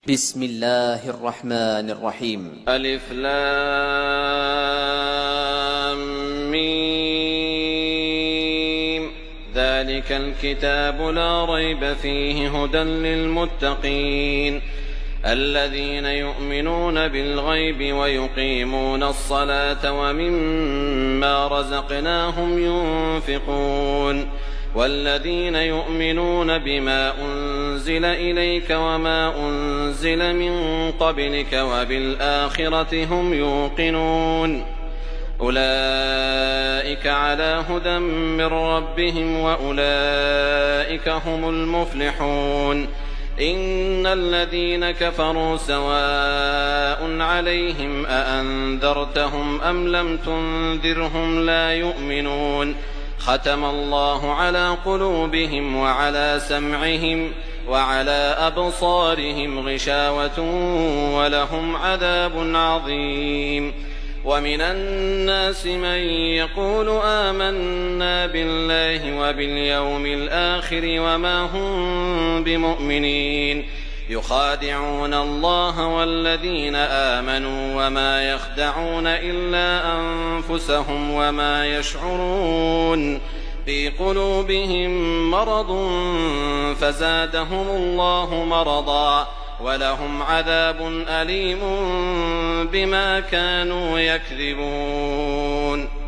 بسم الله الرحمن الرحيم. ألف لام ميم. ذلك الكتاب لا ريب فيه هدى للمتقين الذين يؤمنون بالغيب ويقيمون الصلاة ومما رزقناهم ينفقون والذين يؤمنون بما أنزل إليك وما أنزل من قبلك وبالآخرة هم يوقنون أولئك على هدى من ربهم وأولئك هم المفلحون إن الذين كفروا سواء عليهم أأنذرتهم أم لم تنذرهم لا يؤمنون ختم الله على قلوبهم وعلى سمعهم وعلى أبصارهم غشاوة ولهم عذاب عظيم ومن الناس من يقول آمنا بالله وباليوم الآخر وما هم بمؤمنين يخادعون الله والذين آمنوا وما يخدعون إلا أنفسهم وما يشعرون في قلوبهم مرض فزادهم الله مرضا ولهم عذاب أليم بما كانوا يكذبون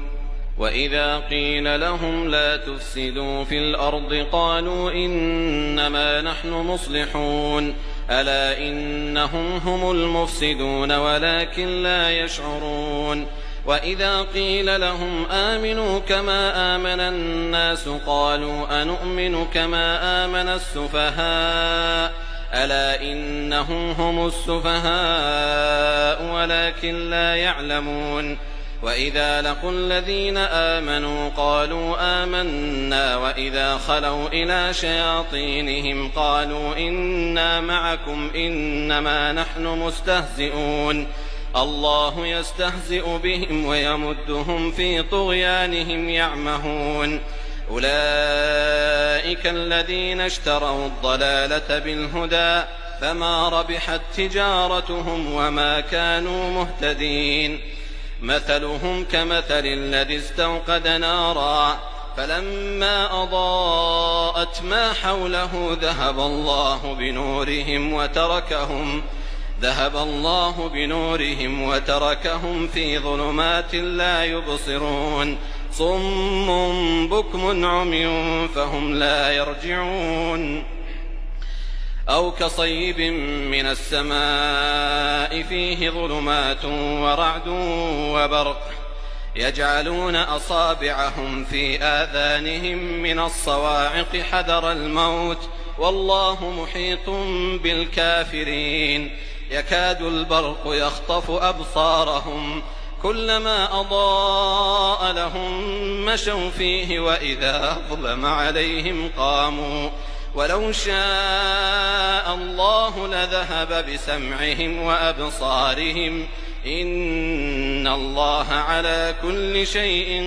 وإذا قيل لهم لا تفسدوا في الأرض قالوا إنما نحن مصلحون ألا إنهم هم المفسدون ولكن لا يشعرون وإذا قيل لهم آمنوا كما آمن الناس قالوا أنؤمن كما آمن السفهاء ألا إنهم هم السفهاء ولكن لا يعلمون وإذا لقوا الذين آمنوا قالوا آمنا وإذا خلوا إلى شياطينهم قالوا إنا معكم إنما نحن مستهزئون الله يستهزئ بهم ويمدهم في طغيانهم يعمهون أولئك الذين اشتروا الضلالة بالهدى فما ربحت تجارتهم وما كانوا مهتدين مثلهم كمثل الذي استوقد نارا فلما أضاءت ما حوله ذهب الله بنورهم وتركهم في ظلمات لا يبصرون صم بكم عمي فهم لا يرجعون أو كصيب من السماء فيه ظلمات ورعد وبرق يجعلون أصابعهم في آذانهم من الصواعق حذر الموت والله محيط بالكافرين يكاد البرق يخطف أبصارهم كلما أضاء لهم مشوا فيه وإذا أظلم عليهم قاموا ولو شاء الله لذهب بسمعهم وأبصارهم إن الله على كل شيء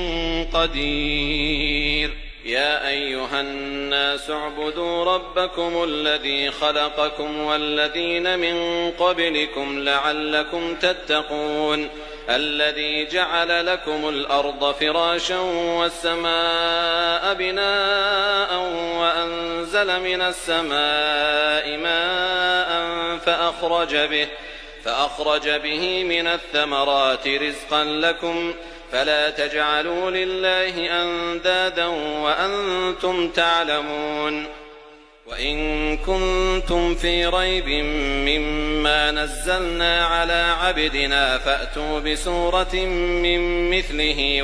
قدير يا أيها الناس اعبدوا ربكم الذي خلقكم والذين من قبلكم لعلكم تتقون الذي جعل لكم الأرض فراشا والسماء بناء وأنزل من السماء ماء فأخرج به من الثمرات رزقا لكم فلا تجعلوا لله أندادا وأنتم تعلمون وإن كنتم في ريب مما نزلنا على عبدنا فأتوا بسورة من مثله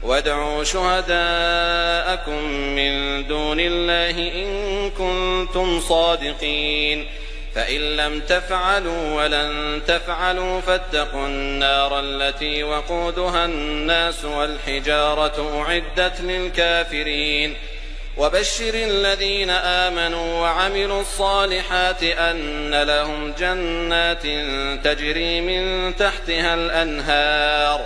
وادعوا شهداءكم من دون الله إن كنتم صادقين فإن لم تفعلوا ولن تفعلوا فاتقوا النار التي وقودها الناس والحجارة أعدت للكافرين وبشر الذين آمنوا وعملوا الصالحات أن لهم جنات تجري من تحتها الأنهار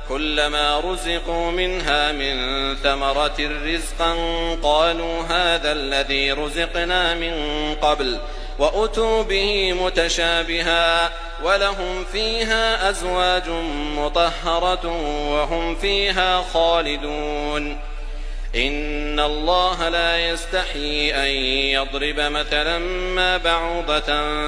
كلما رزقوا منها من ثمرة رزقا قالوا هذا الذي رزقنا من قبل وأتوا به متشابها ولهم فيها أزواج مطهرة وهم فيها خالدون. إن الله لا يستحيي أن يضرب مثلا ما بعوضة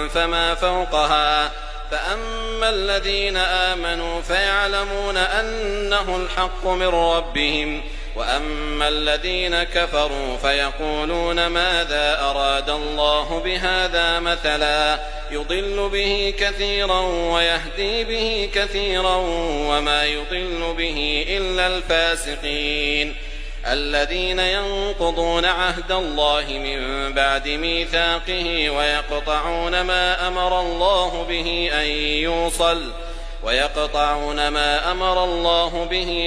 فما فوقها فأما الذين آمنوا فيعلمون أنه الحق من ربهم وأما الذين كفروا فيقولون ماذا أراد الله بهذا مثلا يضل به كثيرا ويهدي به كثيرا وما يضل به إلا الفاسقين الذين ينقضون عهد الله من بعد ميثاقه ويقطعون ما أمر الله به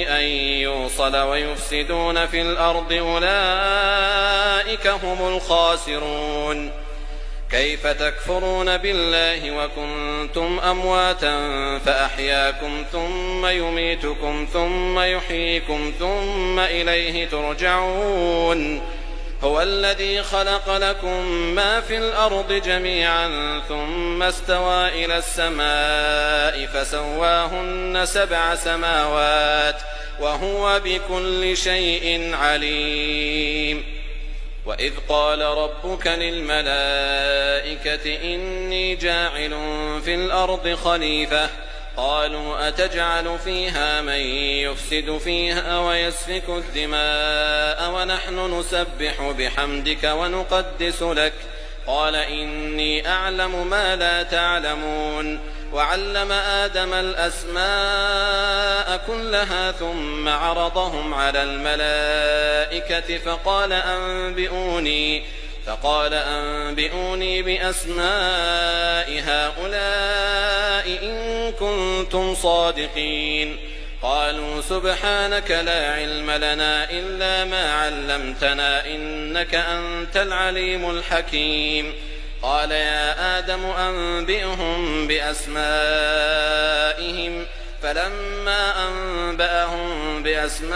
أن يوصل ويفسدون في الأرض أولئك هم الخاسرون. كيف تكفرون بالله وكنتم أمواتا فأحياكم ثم يميتكم ثم يحييكم ثم إليه ترجعون. هو الذي خلق لكم ما في الأرض جميعا ثم استوى إلى السماء فسواهن 7 سماوات وهو بكل شيء عليم. وإذ قال ربك للملائكة إني جاعل في الأرض خليفة قالوا أتجعل فيها من يفسد فيها ويسفك الدماء ونحن نسبح بحمدك ونقدس لك قال إني أعلم ما لا تعلمون. وعلم آدم الأسماء كلها ثم عرضهم على الملائكة فقال أنبئوني بأسماء هؤلاء إن كنتم صادقين. قالوا سبحانك لا علم لنا إلا ما علمتنا إنك أنت العليم الحكيم. قال يا آدم أنبئهم بأسمائهم فلما أنبأهم بأسمائهم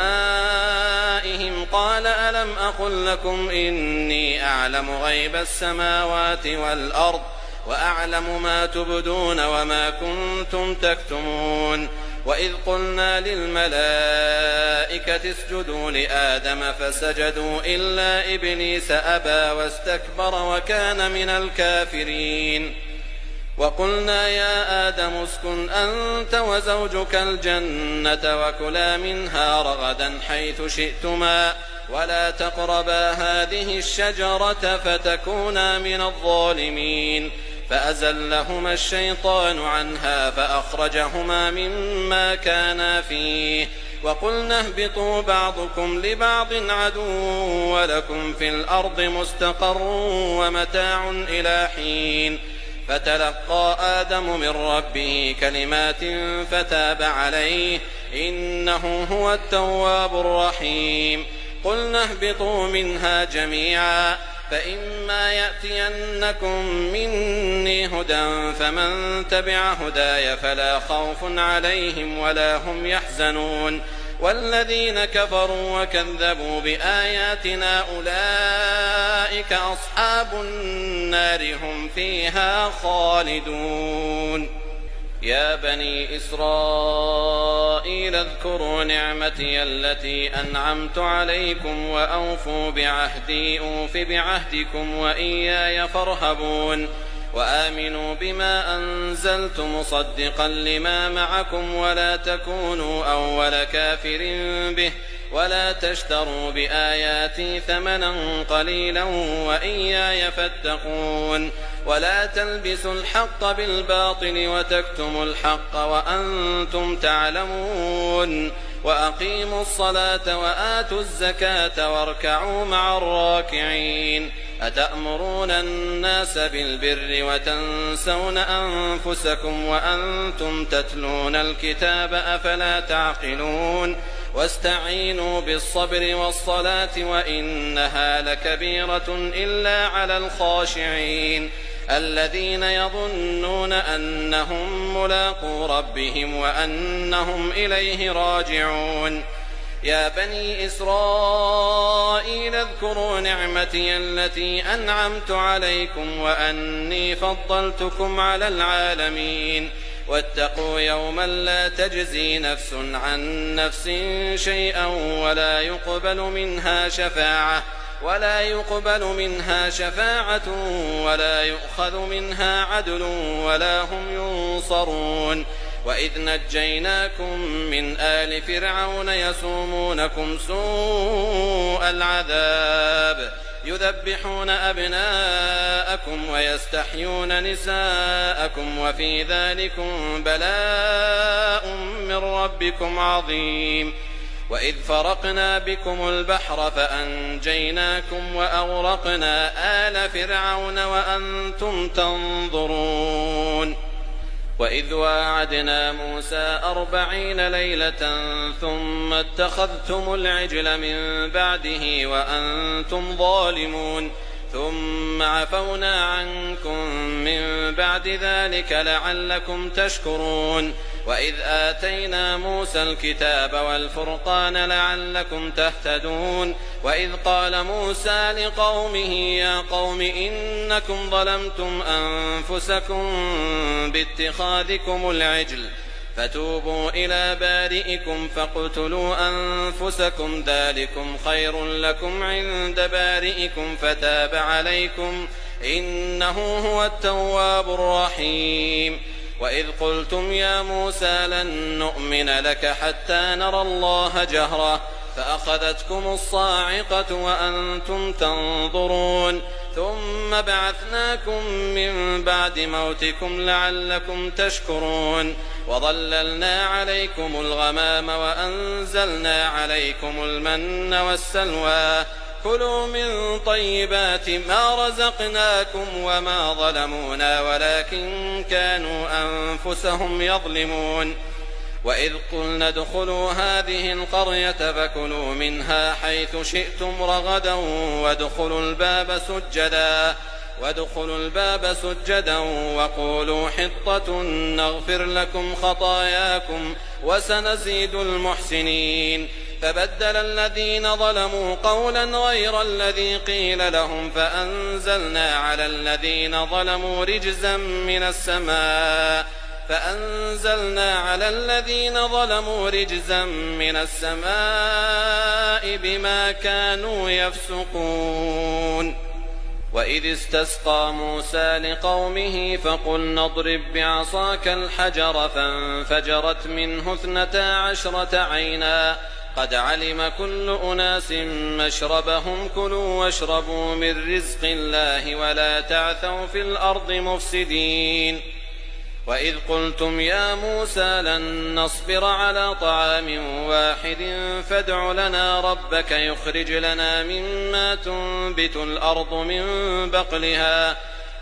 قال ألم أقل لكم إني أعلم غيب السماوات والأرض وأعلم ما تبدون وما كنتم تكتمون. وإذ قلنا للملائكة اسجدوا لآدم فسجدوا إلا إبليس أبى واستكبر وكان من الكافرين. وقلنا يا آدم اسكن أنت وزوجك الجنة وكلا منها رغدا حيث شئتما ولا تقربا هذه الشجرة فتكونا من الظالمين. فأزلهما الشيطان عنها فأخرجهما مما كانا فيه وقلنا اهبطوا بعضكم لبعض عدو ولكم في الأرض مستقر ومتاع إلى حين. فتلقى آدم من ربه كلمات فتاب عليه إنه هو التواب الرحيم. قلنا اهبطوا منها جميعا فإما يأتينكم مني هدى فمن تبع هداي فلا خوف عليهم ولا هم يحزنون. والذين كفروا وكذبوا بآياتنا أولئك أصحاب النار هم فيها خالدون. يا بني إسرائيل اذكروا نعمتي التي أنعمت عليكم وأوفوا بعهدي أوف بعهدكم وإياي فارهبون. وآمنوا بما أنزلت مصدقا لما معكم ولا تكونوا أول كافر به ولا تشتروا بآياتي ثمنا قليلا وإياي فاتقون. ولا تلبسوا الحق بالباطل وتكتموا الحق وأنتم تعلمون. وأقيموا الصلاة وآتوا الزكاة واركعوا مع الراكعين. أتأمرون الناس بالبر وتنسون أنفسكم وأنتم تتلون الكتاب أفلا تعقلون. واستعينوا بالصبر والصلاة وإنها لكبيرة إلا على الخاشعين الذين يظنون أنهم ملاقو ربهم وأنهم إليه راجعون. يا بني إسرائيل اذكروا نعمتي التي أنعمت عليكم وأني فضلتكم على العالمين. واتقوا يوما لا تجزي نفس عن نفس شيئا ولا يقبل منها شفاعة ولا يؤخذ منها عدل ولا هم ينصرون. وإذ نجيناكم من آل فرعون يسومونكم سوء العذاب يذبحون أبناءكم ويستحيون نساءكم وفي ذلكم بلاء من ربكم عظيم. وإذ فرقنا بكم البحر فأنجيناكم وأغرقنا آل فرعون وأنتم تنظرون. وإذ واعدنا موسى 40 ليلة ثم اتخذتم العجل من بعده وأنتم ظالمون ثم عفونا عنكم من بعد ذلك لعلكم تشكرون. وإذ آتينا موسى الكتاب والفرقان لعلكم تهتدون. وإذ قال موسى لقومه يا قوم إنكم ظلمتم أنفسكم باتخاذكم العجل فتوبوا إلى بارئكم فاقتلوا أنفسكم ذلكم خير لكم عند بارئكم فتاب عليكم إنه هو التواب الرحيم. وإذ قلتم يا موسى لن نؤمن لك حتى نرى الله جهرة فأخذتكم الصاعقة وأنتم تنظرون ثم بعثناكم من بعد موتكم لعلكم تشكرون. وظللنا عليكم الغمام وأنزلنا عليكم المن والسلوى كلوا من طيبات ما رزقناكم وما ظلمونا ولكن كانوا أنفسهم يظلمون. وإذ قلنا ادخلوا هذه القرية فكلوا منها حيث شئتم رغدا وادخلوا الباب سجدا وقولوا حطة نغفر لكم خطاياكم وسنزيد المحسنين. فبدل الذين ظلموا قولا غير الذي قيل لهم فأنزلنا على الذين ظلموا رجزا من السماء بما كانوا يفسقون. وإذ استسقى موسى لقومه فقلنا اضرب بعصاك الحجر فانفجرت منه 12 عينا قد علم كل أناس مشربهم كلوا واشربوا من رزق الله ولا تعثوا في الأرض مفسدين. وإذ قلتم يا موسى لن نصبر على طعام واحد فادع لنا ربك يخرج لنا مما تنبت الأرض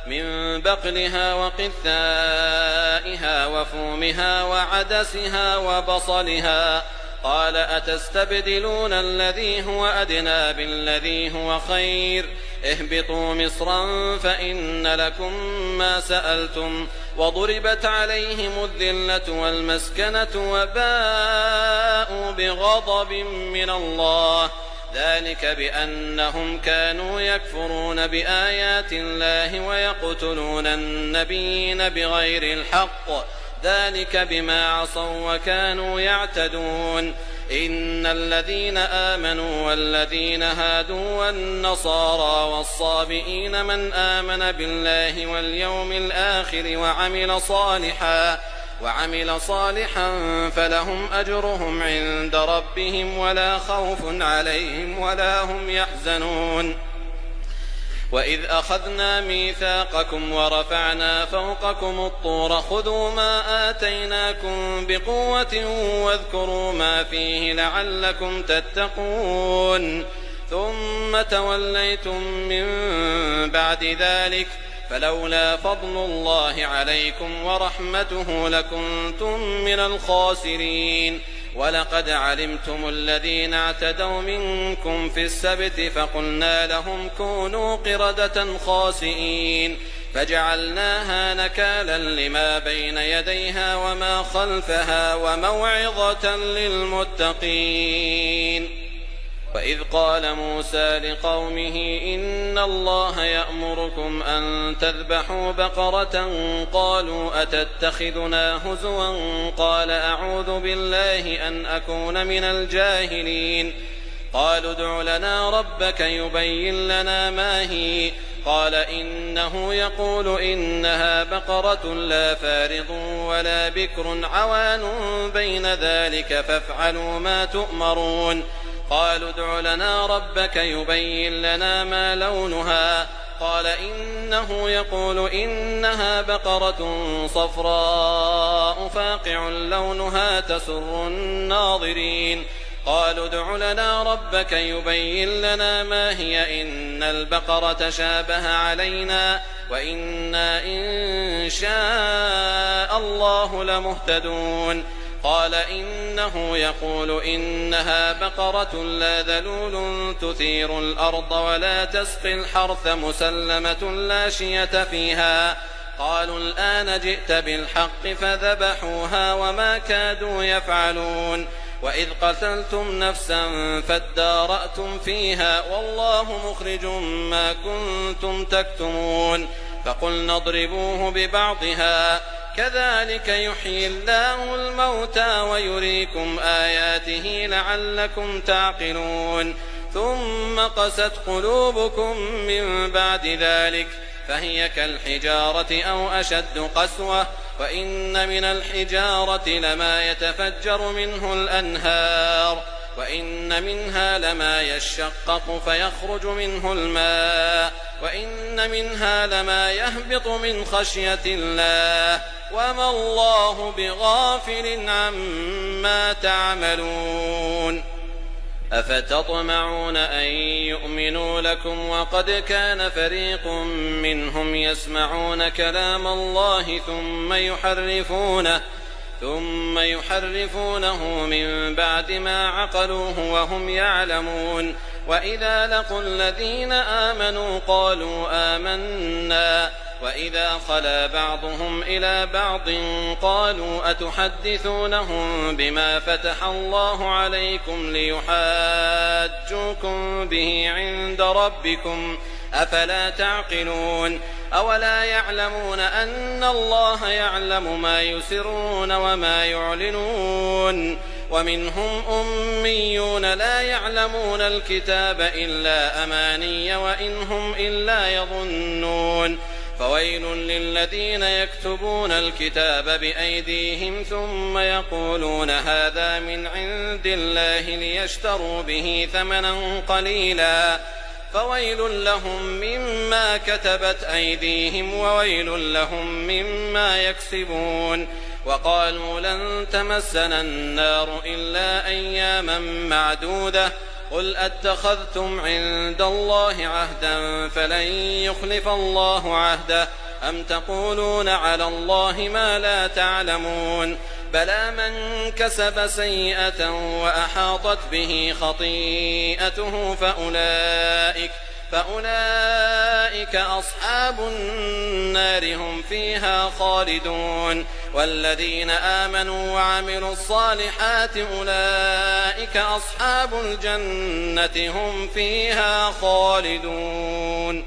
من بقلها وقثائها وفومها وعدسها وبصلها قال أتستبدلون الذي هو أدنى بالذي هو خير اهبطوا مصرا فإن لكم ما سألتم وضربت عليهم الذلة والمسكنة وباءوا بغضب من الله ذلك بأنهم كانوا يكفرون بآيات الله ويقتلون النبيين بغير الحق ذلك بما عصوا وكانوا يعتدون. إن الذين آمنوا والذين هادوا والنصارى والصابئين من آمن بالله واليوم الآخر وعمل صالحا فلهم أجرهم عند ربهم ولا خوف عليهم ولا هم يحزنون. وإذ أخذنا ميثاقكم ورفعنا فوقكم الطور خذوا ما آتيناكم بقوة واذكروا ما فيه لعلكم تتقون ثم توليتم من بعد ذلك فلولا فضل الله عليكم ورحمته لكنتم من الخاسرين. ولقد علمتم الذين اعتدوا منكم في السبت فقلنا لهم كونوا قردة خاسئين فجعلناها نكالا لما بين يديها وما خلفها وموعظة للمتقين. وإذ قال موسى لقومه إن الله يأمركم أن تذبحوا بقرة قالوا أتتخذنا هزوا قال أعوذ بالله أن أكون من الجاهلين. قالوا ادع لنا ربك يبين لنا ما هي قال إنه يقول إنها بقرة لا فارض ولا بكر عوان بين ذلك فافعلوا ما تؤمرون. قالوا ادع لنا ربك يبين لنا ما لونها قال إنه يقول إنها بقرة صفراء فاقع لونها تسر الناظرين. قالوا ادع لنا ربك يبين لنا ما هي إن البقرة شابه علينا وإنا إن شاء الله لمهتدون. قال إنه يقول إنها بقرة لا ذلول تثير الأرض ولا تسقي الحرث مسلمة لا شية فيها. قالوا الآن جئت بالحق فذبحوها وما كادوا يفعلون. وإذ قتلتم نفسا فادارأتم فيها والله مخرج ما كنتم تكتمون. فقلنا اضربوه ببعضها كذلك يحيي الله الموتى ويريكم آياته لعلكم تعقلون. ثم قست قلوبكم من بعد ذلك فهي كالحجارة أو أشد قسوة وإن من الحجارة لما يتفجر منه الأنهار وإن منها لما يشقق فيخرج منه الماء وإن منها لما يهبط من خشية الله وما الله بغافل عما تعملون. أفتطمعون أن يؤمنوا لكم وقد كان فريق منهم يسمعون كلام الله ثم يحرفونه من بعد ما عقلوه وهم يعلمون. وإذا لقوا الذين آمنوا قالوا آمنا وإذا خلا بعضهم إلى بعض قالوا أتحدثونهم بما فتح الله عليكم ليحاجوكم به عند ربكم أفلا تعقلون. أولا يعلمون أن الله يعلم ما يسرون وما يعلنون. ومنهم أميون لا يعلمون الكتاب إلا أماني وإن هم إلا يظنون. فويل للذين يكتبون الكتاب بأيديهم ثم يقولون هذا من عند الله ليشتروا به ثمنا قليلا فويل لهم مما كتبت أيديهم وويل لهم مما يكسبون. وقالوا لن تمسنا النار إلا أياما معدودة قل أتخذتم عند الله عهدا فلن يخلف الله عهده أم تقولون على الله ما لا تعلمون. بلى من كسب سيئة وأحاطت به خطيئته فأولئك أصحاب النار هم فيها خالدون. والذين آمنوا وعملوا الصالحات أولئك أصحاب الجنة هم فيها خالدون.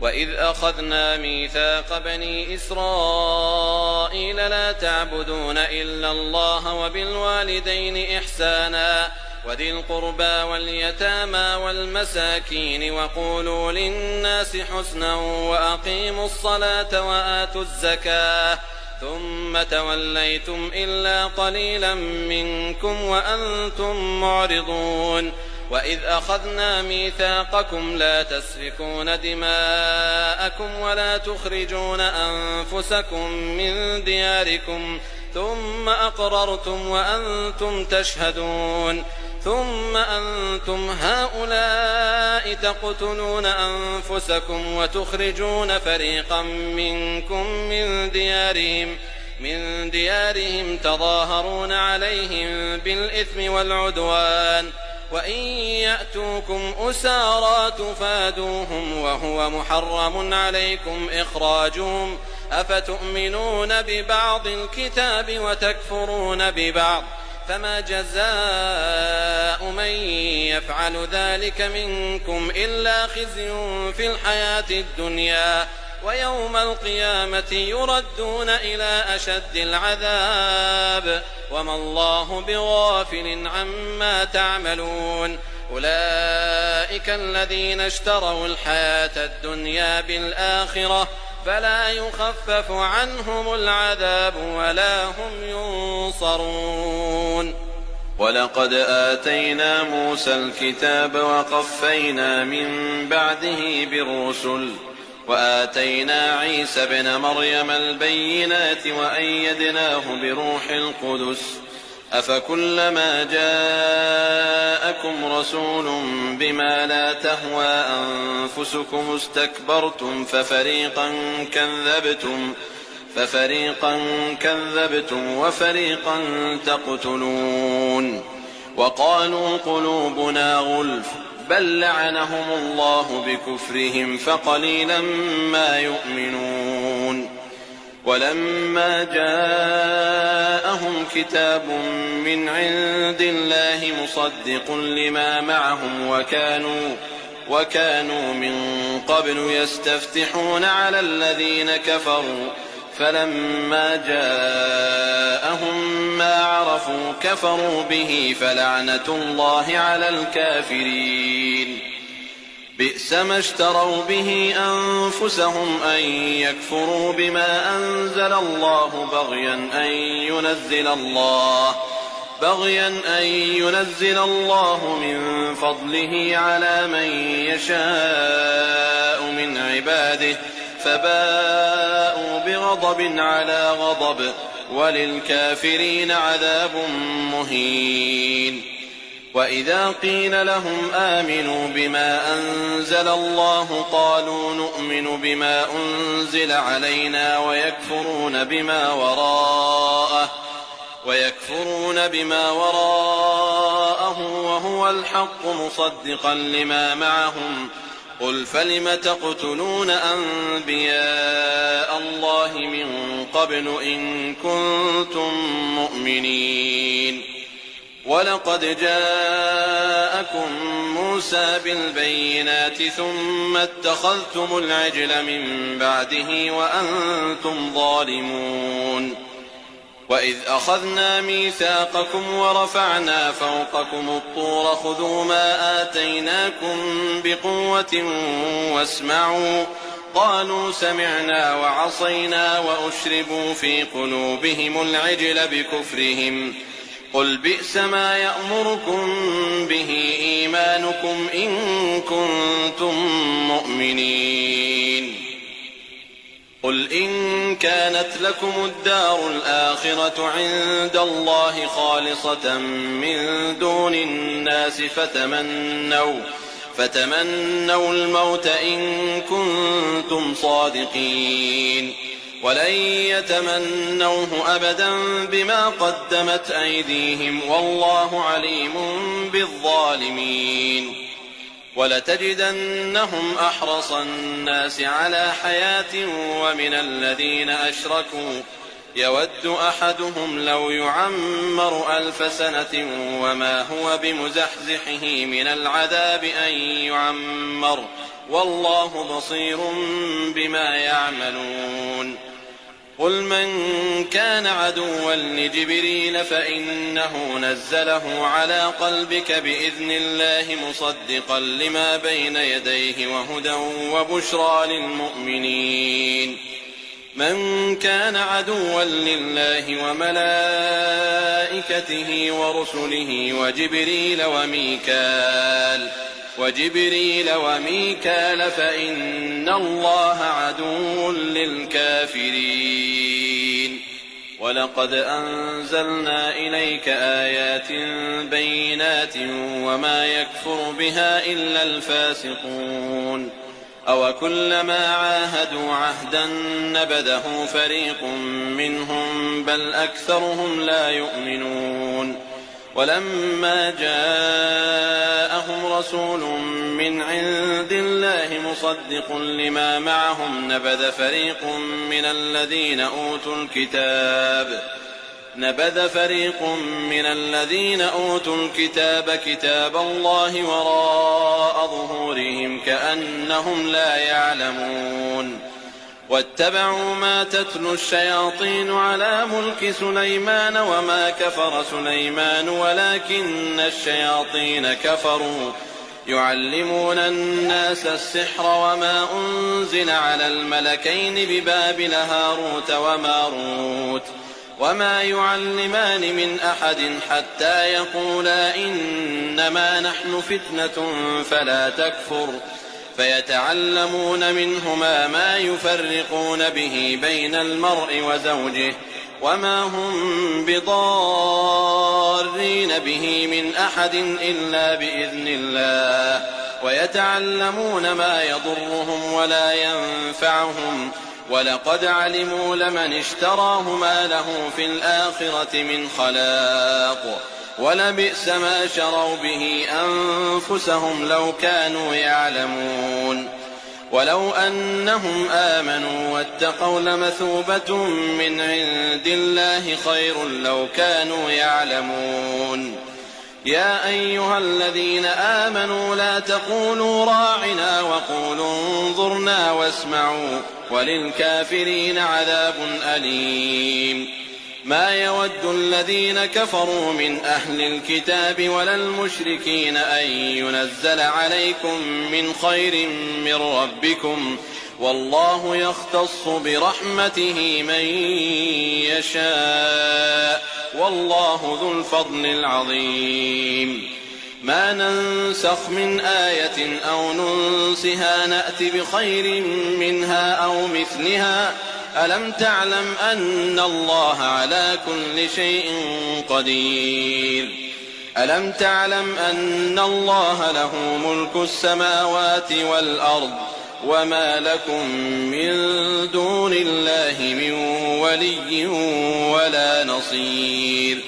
وإذ أخذنا ميثاق بني إسرائيل لا تعبدون إلا الله وبالوالدين إحسانا وذي القربى واليتامى والمساكين وقولوا للناس حسنا وأقيموا الصلاة وآتوا الزكاة ثم توليتم إلا قليلا منكم وأنتم معرضون. وإذ أخذنا ميثاقكم لا تسفكون دماءكم ولا تخرجون أنفسكم من دياركم ثم أقررتم وأنتم تشهدون. ثم أنتم هؤلاء تقتلون أنفسكم وتخرجون فريقا منكم من ديارهم تظاهرون عليهم بالإثم والعدوان وإن يأتوكم أسارى تفادوهم وهو محرم عليكم إخراجهم أفتؤمنون ببعض الكتاب وتكفرون ببعض فما جزاء من يفعل ذلك منكم إلا خزي في الحياة الدنيا ويوم القيامة يردون إلى أشد العذاب وما الله بغافل عما تعملون أولئك الذين اشتروا الحياة الدنيا بالآخرة فلا يخفف عنهم العذاب ولا هم ينصرون. ولقد آتينا موسى الكتاب وقفينا من بعده بالرسل وآتينا عيسى ابن مريم البينات وأيدناه بروح القدس أفكلما جاءكم رسول بما لا تهوى أنفسكم استكبرتم ففريقا كذبتم وفريقا تقتلون وقالوا قلوبنا غلف بل لعنهم الله بكفرهم فقليلا ما يؤمنون ولما جاءهم كتاب من عند الله مصدق لما معهم وكانوا من قبل يستفتحون على الذين كفروا فلما جاءهم ما عرفوا كفروا به فلعنة الله على الكافرين بئس ما اشتروا به أنفسهم أن يكفروا بما أنزل الله بغيا أن ينزل الله من فضله على من يشاء من عباده فباءوا بغضب على غضب وللكافرين عذاب مهين. وإذا قيل لهم آمنوا بما أنزل الله قالوا نؤمن بما أنزل علينا ويكفرون بما وراءه وهو الحق مصدقا لما معهم قل فلم تقتلون أنبياء الله من قبل إن كنتم مؤمنين ولقد جاءكم موسى بالبينات ثم اتخذتم العجل من بعده وأنتم ظالمون وإذ أخذنا ميثاقكم ورفعنا فوقكم الطور خذوا ما آتيناكم بقوة واسمعوا قالوا سمعنا وعصينا وأشربوا في قلوبهم العجل بكفرهم قل بئس ما يأمركم به إيمانكم إن كنتم مؤمنين قل إن كانت لكم الدار الآخرة عند الله خالصة من دون الناس فتمنوا الموت إن كنتم صادقين ولن يتمنوه أبدا بما قدمت أيديهم والله عليم بالظالمين ولتجدنهم أحرص الناس على حياة ومن الذين أشركوا يود أحدهم لو يعمر 1000 سنة وما هو بمزحزحه من العذاب أن يعمر والله بصير بما يعملون قل من كان عدوا لجبريل فإنه نزله على قلبك بإذن الله مصدقا لما بين يديه وهدى وبشرى للمؤمنين من كان عدوا لله وملائكته ورسله وجبريل وميكال فإن الله عدو للكافرين ولقد أنزلنا إليك آيات بينات وما يكفر بها إلا الفاسقون أوكلما عاهدوا عهدا نبذه فريق منهم بل أكثرهم لا يؤمنون ولما جاءهم رسول من عند الله مصدق لما معهم نبذ فريق من الذين أوتوا الكتاب كتاب الله وراء ظهورهم كأنهم لا يعلمون واتبعوا ما تتلو الشياطين على ملك سليمان وما كفر سليمان ولكن الشياطين كفروا يعلمون الناس السحر وما أنزل على الملكين ببابل هاروت وماروت وما يعلمان من أحد حتى يقولا إنما نحن فتنة فلا تكفر فيتعلمون منهما ما يفرقون به بين المرء وزوجه وما هم بضارين به من أحد إلا بإذن الله ويتعلمون ما يضرهم ولا ينفعهم ولقد علموا لمن اشتراه ما له في الآخرة من خلاق ولبئس ما شروا به أنفسهم لو كانوا يعلمون ولو أنهم آمنوا واتقوا لمثوبة من عند الله خير لو كانوا يعلمون يا أيها الذين آمنوا لا تقولوا راعنا وقولوا انظرنا واسمعوا وللكافرين عذاب أليم ما يود الذين كفروا من أهل الكتاب ولا المشركين أن ينزل عليكم من خير من ربكم والله يختص برحمته من يشاء والله ذو الفضل العظيم ما ننسخ من آية أو ننسها نأت بخير منها أو مثلها ألم تعلم أن الله على كل شيء قدير ألم تعلم أن الله له ملك السماوات والأرض وما لكم من دون الله من ولي ولا نصير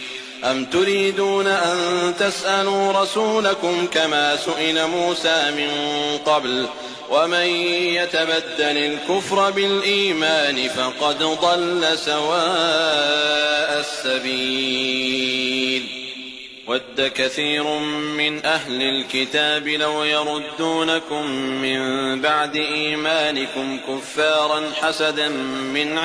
أم تريدون أن تسألوا رسولكم كما سئل موسى من قبل ومن يتبدل الكفر بالإيمان فقد ضل سواء السبيل ود كثير من أهل الكتاب لو يردونكم من بعد إيمانكم كفارا حسدا من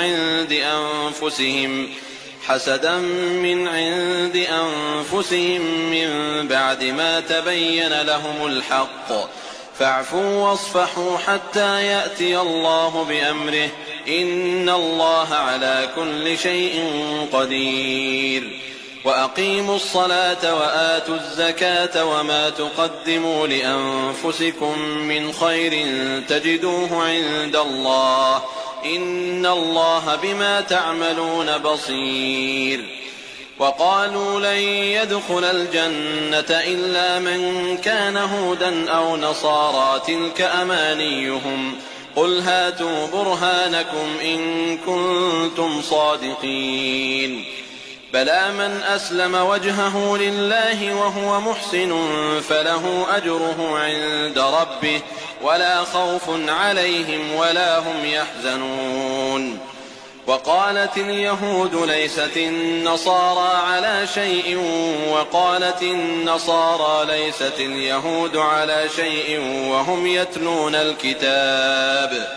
عند أنفسهم من بعد ما تبين لهم الحق فاعفوا واصفحوا حتى يأتي الله بأمره إن الله على كل شيء قدير وأقيموا الصلاة وآتوا الزكاة وما تقدموا لأنفسكم من خير تجدوه عند الله إن الله بما تعملون بصير وقالوا لن يدخل الجنة إلا من كان هودا أو نصارى تلك أمانيهم قل هاتوا برهانكم إن كنتم صادقين بلى من أسلم وجهه لله وهو محسن فله أجره عند ربه ولا خوف عليهم ولا هم يحزنون وقالت اليهود ليست النصارى على شيء وقالت النصارى ليست اليهود على شيء وهم يتلون الكتاب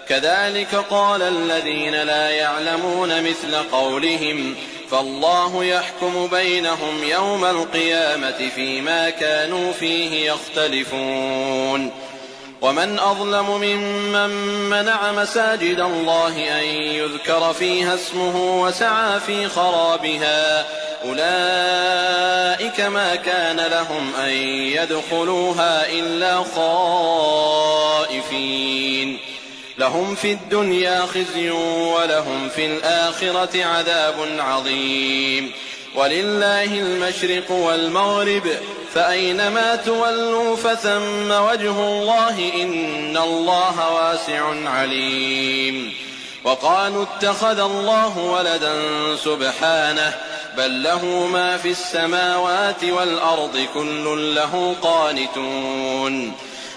كذلك قال الذين لا يعلمون مثل قولهم فالله يحكم بينهم يوم القيامة فيما كانوا فيه يختلفون ومن أظلم ممن منع مساجد الله أن يذكر فيها اسمه وسعى في خرابها أولئك ما كان لهم أن يدخلوها إلا خائفين لهم في الدنيا خزي ولهم في الآخرة عذاب عظيم ولله المشرق والمغرب فأينما تولوا فثم وجه الله إن الله واسع عليم وقالوا اتخذ الله ولدا سبحانه بل له ما في السماوات والأرض كل له قانتون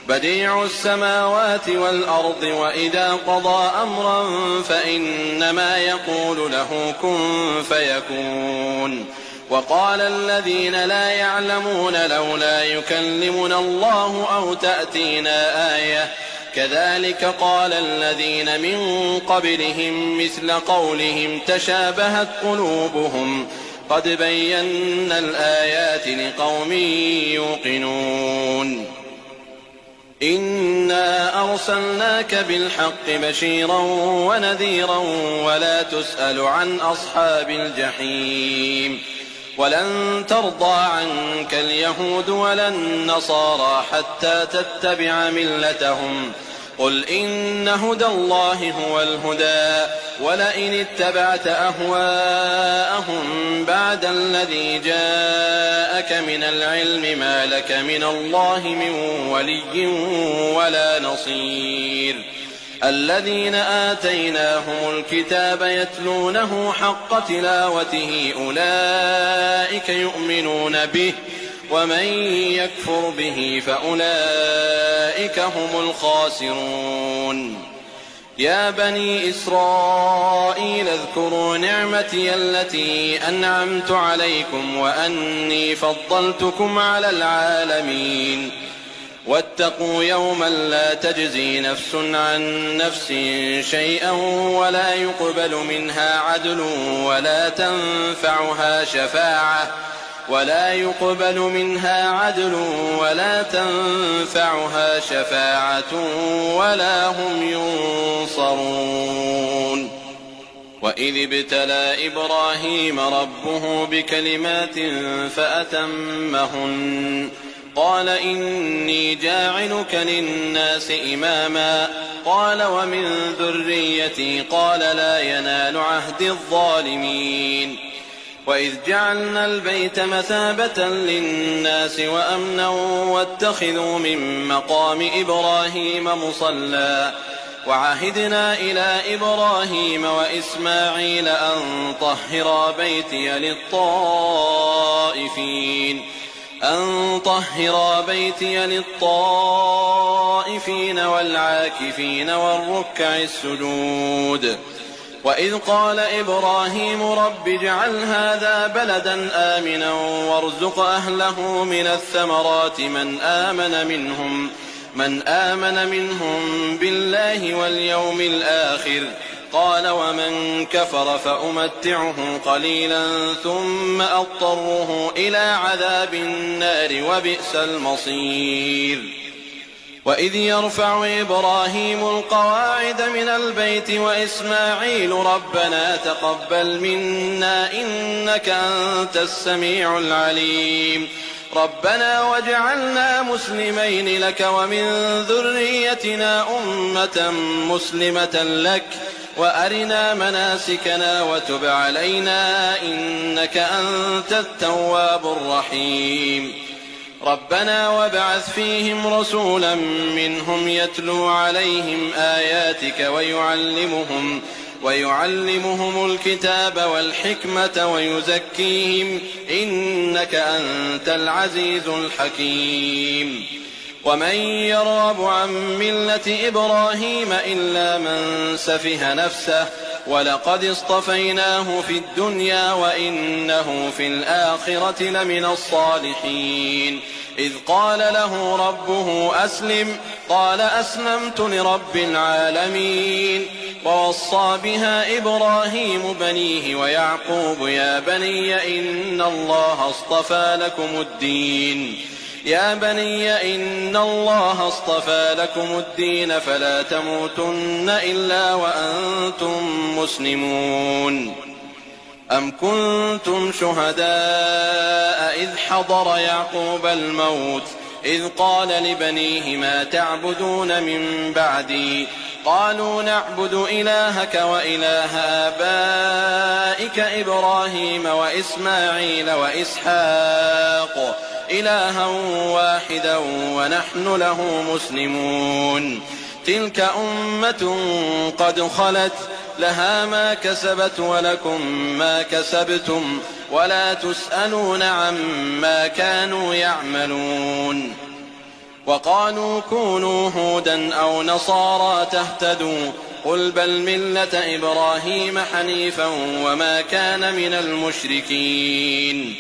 بديع السماوات والأرض وإذا قضى أمرا فإنما يقول له كن فيكون وقال الذين لا يعلمون لولا يكلمنا الله أو تأتينا آية كذلك قال الذين من قبلهم مثل قولهم تشابهت قلوبهم قد بينا الآيات لقوم يوقنون إنا أرسلناك بالحق بشيرا ونذيرا ولا تسأل عن أصحاب الجحيم ولن ترضى عنك اليهود ولا النصارى حتى تتبع ملتهم قل إن هدى الله هو الهدى ولئن اتبعت أهواءهم بعد الذي جاءك من العلم ما لك من الله من ولي ولا نصير الذين آتيناهم الكتاب يتلونه حق تلاوته أولئك يؤمنون به ومن يكفر به فأولئك هم الخاسرون يا بني إسرائيل اذكروا نعمتي التي أنعمت عليكم وأني فضلتكم على العالمين واتقوا يوما لا تجزي نفس عن نفس شيئا ولا يقبل منها عدل ولا تنفعها شفاعة ولا هم ينصرون وإذ ابتلى إبراهيم ربه بكلمات فأتمهن قال إني جاعلك للناس إماما قال ومن ذريتي قال لا ينال عهد الظالمين وإذ جعلنا البيت مثابة للناس وأمنا واتخذوا من مقام إبراهيم مصلى وعهدنا إلى إبراهيم وإسماعيل أن طهرا بيتي للطائفين والعاكفين والركع السجود وإذ قال إبراهيم رب اجعل هذا بلدا آمنا وارزق أهله من الثمرات من آمن منهم بالله واليوم الآخر قال ومن كفر فأمتعه قليلا ثم أضطره إلى عذاب النار وبئس المصير وإذ يرفع إبراهيم القواعد من البيت وإسماعيل ربنا تقبل منا إنك أنت السميع العليم ربنا واجعلنا مسلمين لك ومن ذريتنا أمة مسلمة لك وأرنا مناسكنا وتب علينا إنك أنت التواب الرحيم ربنا وابعث فيهم رسولا منهم يتلو عليهم آياتك ويعلمهم الكتاب والحكمة ويزكيهم إنك أنت العزيز الحكيم ومن يرغب عن ملة إبراهيم إلا من سفه نفسه ولقد اصطفيناه في الدنيا وإنه في الآخرة لمن الصالحين إذ قال له ربه أسلم قال أسلمت لرب العالمين ووصى بها إبراهيم بنيه ويعقوب يا بني إن الله اصطفى لكم الدين فلا تموتن إلا وأنتم مسلمون أم كنتم شهداء إذ حضر يعقوب الموت إذ قال لبنيه ما تعبدون من بعدي قالوا نعبد إلهك وإله آبائك إبراهيم وإسماعيل وإسحاق إلها واحدا ونحن له مسلمون تلك أمة قد خلت لها ما كسبت ولكم ما كسبتم ولا تسألون عما كانوا يعملون. وقالوا كونوا هودا أو نصارى تهتدوا قل بل ملة إبراهيم حنيفا وما كان من المشركين.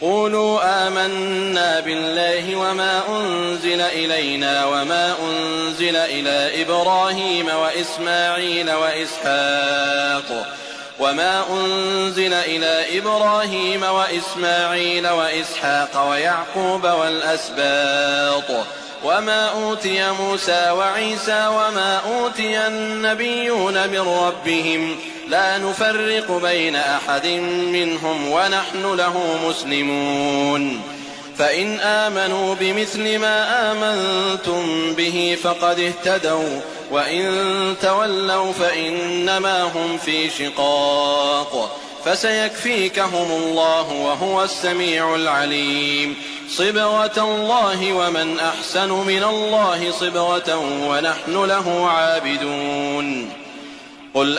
قولوا آمنا بالله وما أنزل إلينا وما أنزل إلى إبراهيم وإسحاق ويعقوب والأسباط وما أوتي موسى وعيسى وما أوتي النبيون من ربهم لا نفرق بين أحد منهم ونحن له مسلمون. فإن آمنوا بمثل ما آمنتم به فقد اهتدوا وإن تولوا فإنما هم في شقاق فسيكفيكهم الله وهو السميع العليم. صبغة الله ومن أحسن من الله صبغة ونحن له عابدون. قل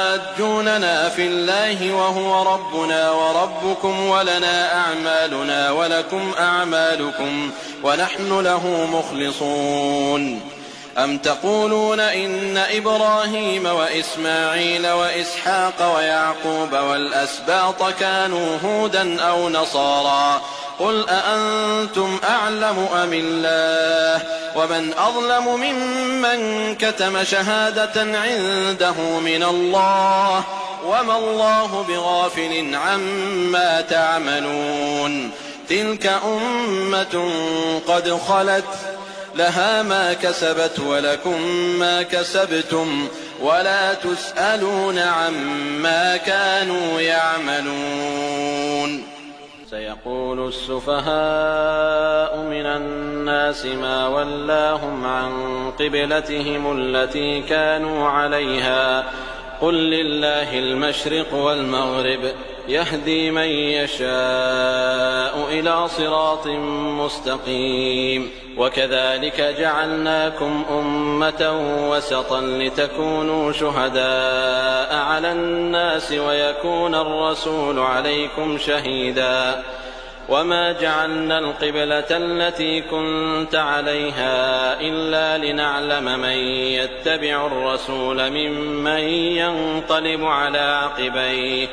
أتحاجوننا في الله وهو ربنا وربكم ولنا أعمالنا ولكم أعمالكم ونحن له مخلصون. أم تقولون إن إبراهيم وإسماعيل وإسحاق ويعقوب والأسباط كانوا هودا أو نصارى قل أأنتم أعلم أم الله ومن أظلم ممن كتم شهادة عنده من الله وما الله بغافل عما تعملون. تلك أمة قد خلت لها ما كسبت ولكم ما كسبتم ولا تسألون عما كانوا يعملون. سيقول السفهاء من الناس ما ولاهم عن قبلتهم التي كانوا عليها قل لله المشرق والمغرب يهدي من يشاء إلى صراط مستقيم. وكذلك جعلناكم أمة وسطا لتكونوا شهداء على الناس ويكون الرسول عليكم شهيدا. وما جعلنا القبلة التي كنت عليها إلا لنعلم من يتبع الرسول ممن ينقلب على عقبيه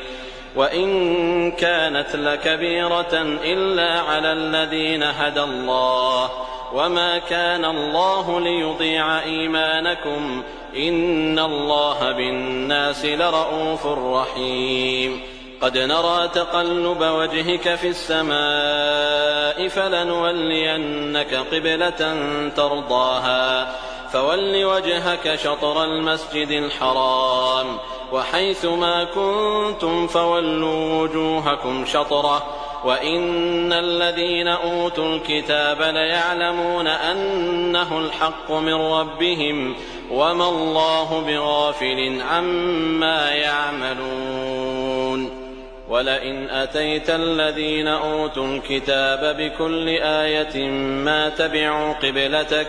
وإن كانت لكبيرة إلا على الذين هدى الله وما كان الله ليضيع إيمانكم إن الله بالناس لرءوف رحيم. قد نرى تقلب وجهك في السماء فلنولينك قبلة ترضاها فول وجهك شطر المسجد الحرام وحيث ما كنتم فولوا وجوهكم شطره وإن الذين أوتوا الكتاب ليعلمون أنه الحق من ربهم وما الله بغافل عما يعملون. ولئن أتيت الذين أوتوا الكتاب بكل آية ما تبعوا قبلتك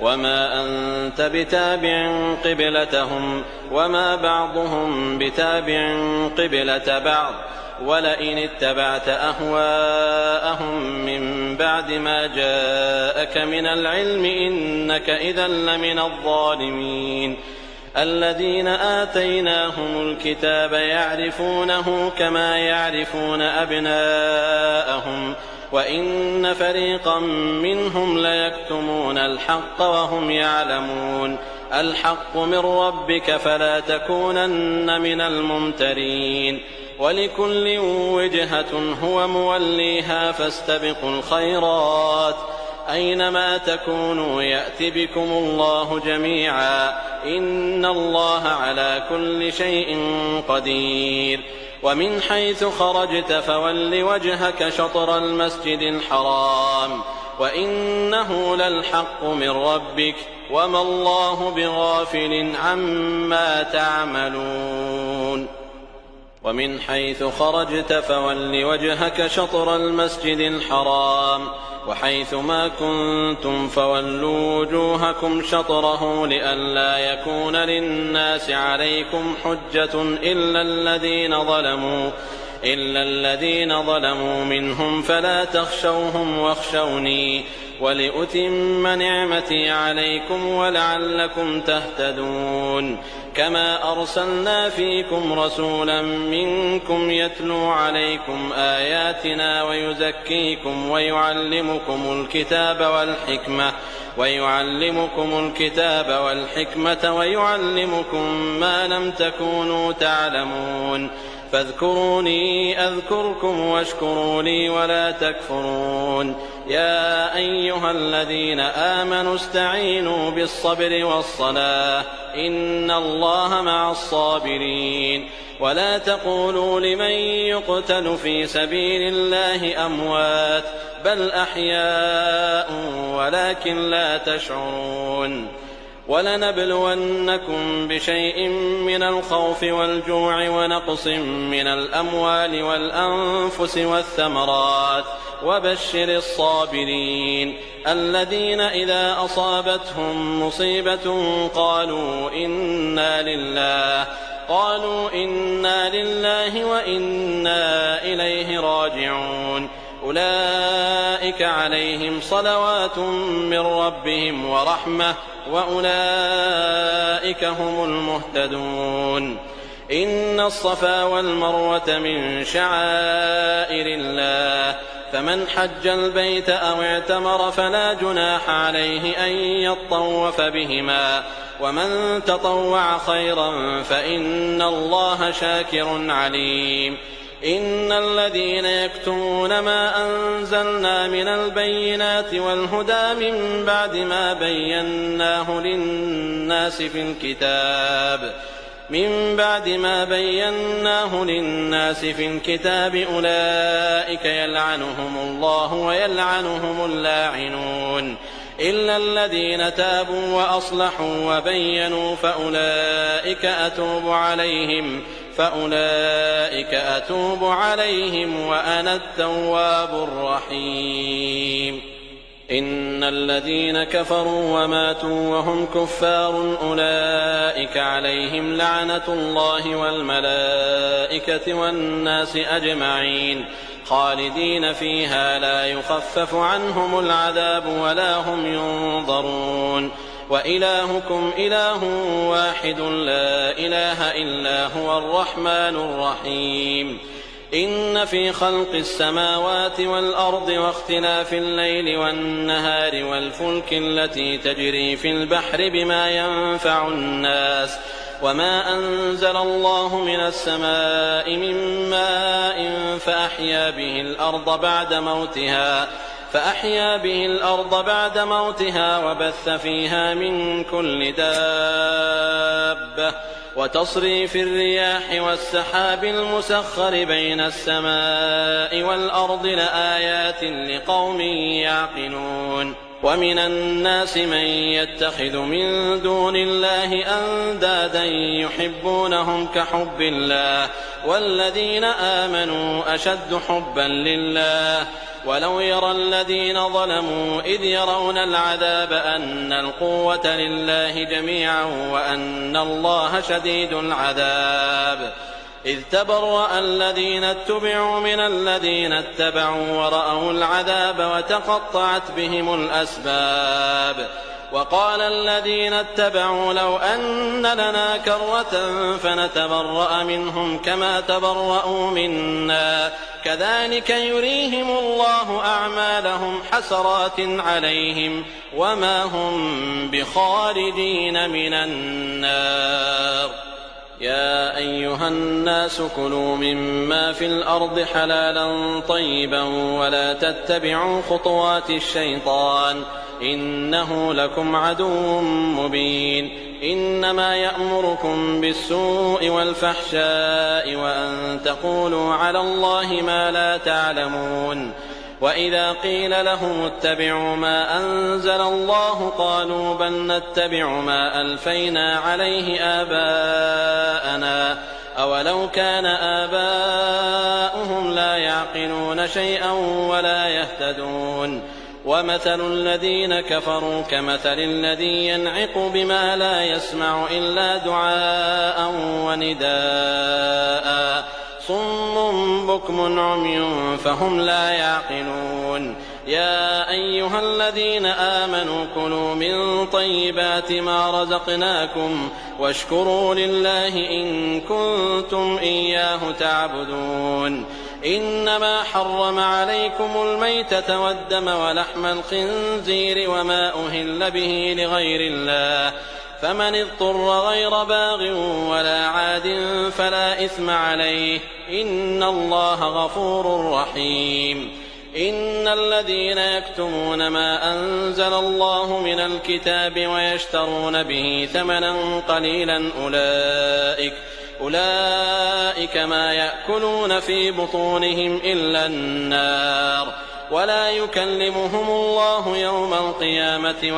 وما أنت بتابع قبلتهم وما بعضهم بتابع قبلة بعض ولئن اتبعت أهواءهم من بعد ما جاءك من العلم إنك إذا لمن الظالمين. الذين آتيناهم الكتاب يعرفونه كما يعرفون أبناءهم وإن فريقا منهم ليكتمون الحق وهم يعلمون. الحق من ربك فلا تكونن من الممترين. ولكل وجهة هو موليها فاستبقوا الخيرات أينما تكونوا يأت بكم الله جميعا إن الله على كل شيء قدير. ومن حيث خرجت فول وجهك شطر المسجد الحرام وإنه للحق من ربك وما الله بغافل عما تعملون. ومن حيث خرجت فول وجهك شطر المسجد الحرام وحيث ما كنتم فولوا وجوهكم شطره لئلا يكون للناس عليكم حجة إلا الذين ظلموا منهم فلا تخشوهم واخشوني ولأتم نعمتي عليكم ولعلكم تهتدون كما أرسلنا فيكم رسولا منكم يتلو عليكم آياتنا ويزكيكم ويعلمكم الكتاب والحكمة ويعلمكم ما لم تكونوا تعلمون فاذكروني أذكركم واشكروا لي ولا تكفرون يا أيها الذين آمنوا استعينوا بالصبر والصلاة إن الله مع الصابرين ولا تقولوا لمن يقتل في سبيل الله أموات بل أحياء ولكن لا تشعرون ولنبلونكم بشيء من الخوف والجوع ونقص من الأموال والأنفس والثمرات وبشر الصابرين الذين إذا أصابتهم مصيبة قالوا إنا لله وإنا إليه راجعون أولئك عليهم صلوات من ربهم ورحمة وأولئك هم المهتدون إن الصفا والمروة من شعائر الله فمن حج البيت أو اعتمر فلا جناح عليه أن يطوف بهما ومن تطوع خيرا فإن الله شاكر عليم إن الذين يكتمون ما أنزلنا من البينات والهدى من بعد ما بيناه للناس في الكتاب أولئك يلعنهم الله ويلعنهم اللاعنون إلا الذين تابوا وأصلحوا وبينوا فأولئك أتوب عليهم وأنا التواب الرحيم إن الذين كفروا وماتوا وهم كفار أولئك عليهم لعنة الله والملائكة والناس أجمعين خالدين فيها لا يخفف عنهم العذاب ولا هم ينظرون وإلهكم إله واحد لا إله إلا هو الرحمن الرحيم إن في خلق السماوات والأرض واختلاف الليل والنهار والفلك التي تجري في البحر بما ينفع الناس وما أنزل الله من السماء من ماء فأحيا به الأرض بعد موتها وبث فيها من كل دابة وتصريف الرياح والسحاب المسخر بين السماء والأرض لآيات لقوم يعقلون ومن الناس من يتخذ من دون الله أندادا يحبونهم كحب الله والذين آمنوا أشد حبا لله ولو يرى الذين ظلموا إذ يرون العذاب أن القوة لله جميعا وأن الله شديد العذاب إذ تبرأ الذين اتبعوا من الذين اتبعوا ورأوا العذاب وتقطعت بهم الأسباب وقال الذين اتبعوا لو أن لنا كرة فنتبرأ منهم كما تبرأوا منا كذلك يريهم الله أعمالهم حسرات عليهم وما هم بخارجين من النار يا أيها الناس كلوا مما في الأرض حلالا طيبا ولا تتبعوا خطوات الشيطان إنه لكم عدو مبين إنما يأمركم بالسوء والفحشاء وأن تقولوا على الله ما لا تعلمون وإذا قيل لهم اتبعوا ما أنزل الله قالوا بل نتبع ما ألفينا عليه آباءنا أولو كان آباؤهم لا يعقلون شيئا ولا يهتدون ومثل الذين كفروا كمثل الذي ينعق بما لا يسمع إلا دعاء ونداء صم بكم عمي فهم لا يعقلون يا أيها الذين آمنوا كلوا من طيبات ما رزقناكم واشكروا لله إن كنتم إياه تعبدون إنما حرم عليكم الميتة والدم ولحم الخنزير وما أهل به لغير الله فمن اضطر غير باغ ولا عاد فلا إثم عليه إن الله غفور رحيم إن الذين يكتمون ما أنزل الله من الكتاب ويشترون به ثمنا قليلا أولئك ما يأكلون في بطونهم إلا النار ولا يكلمهم الله يوم القيامة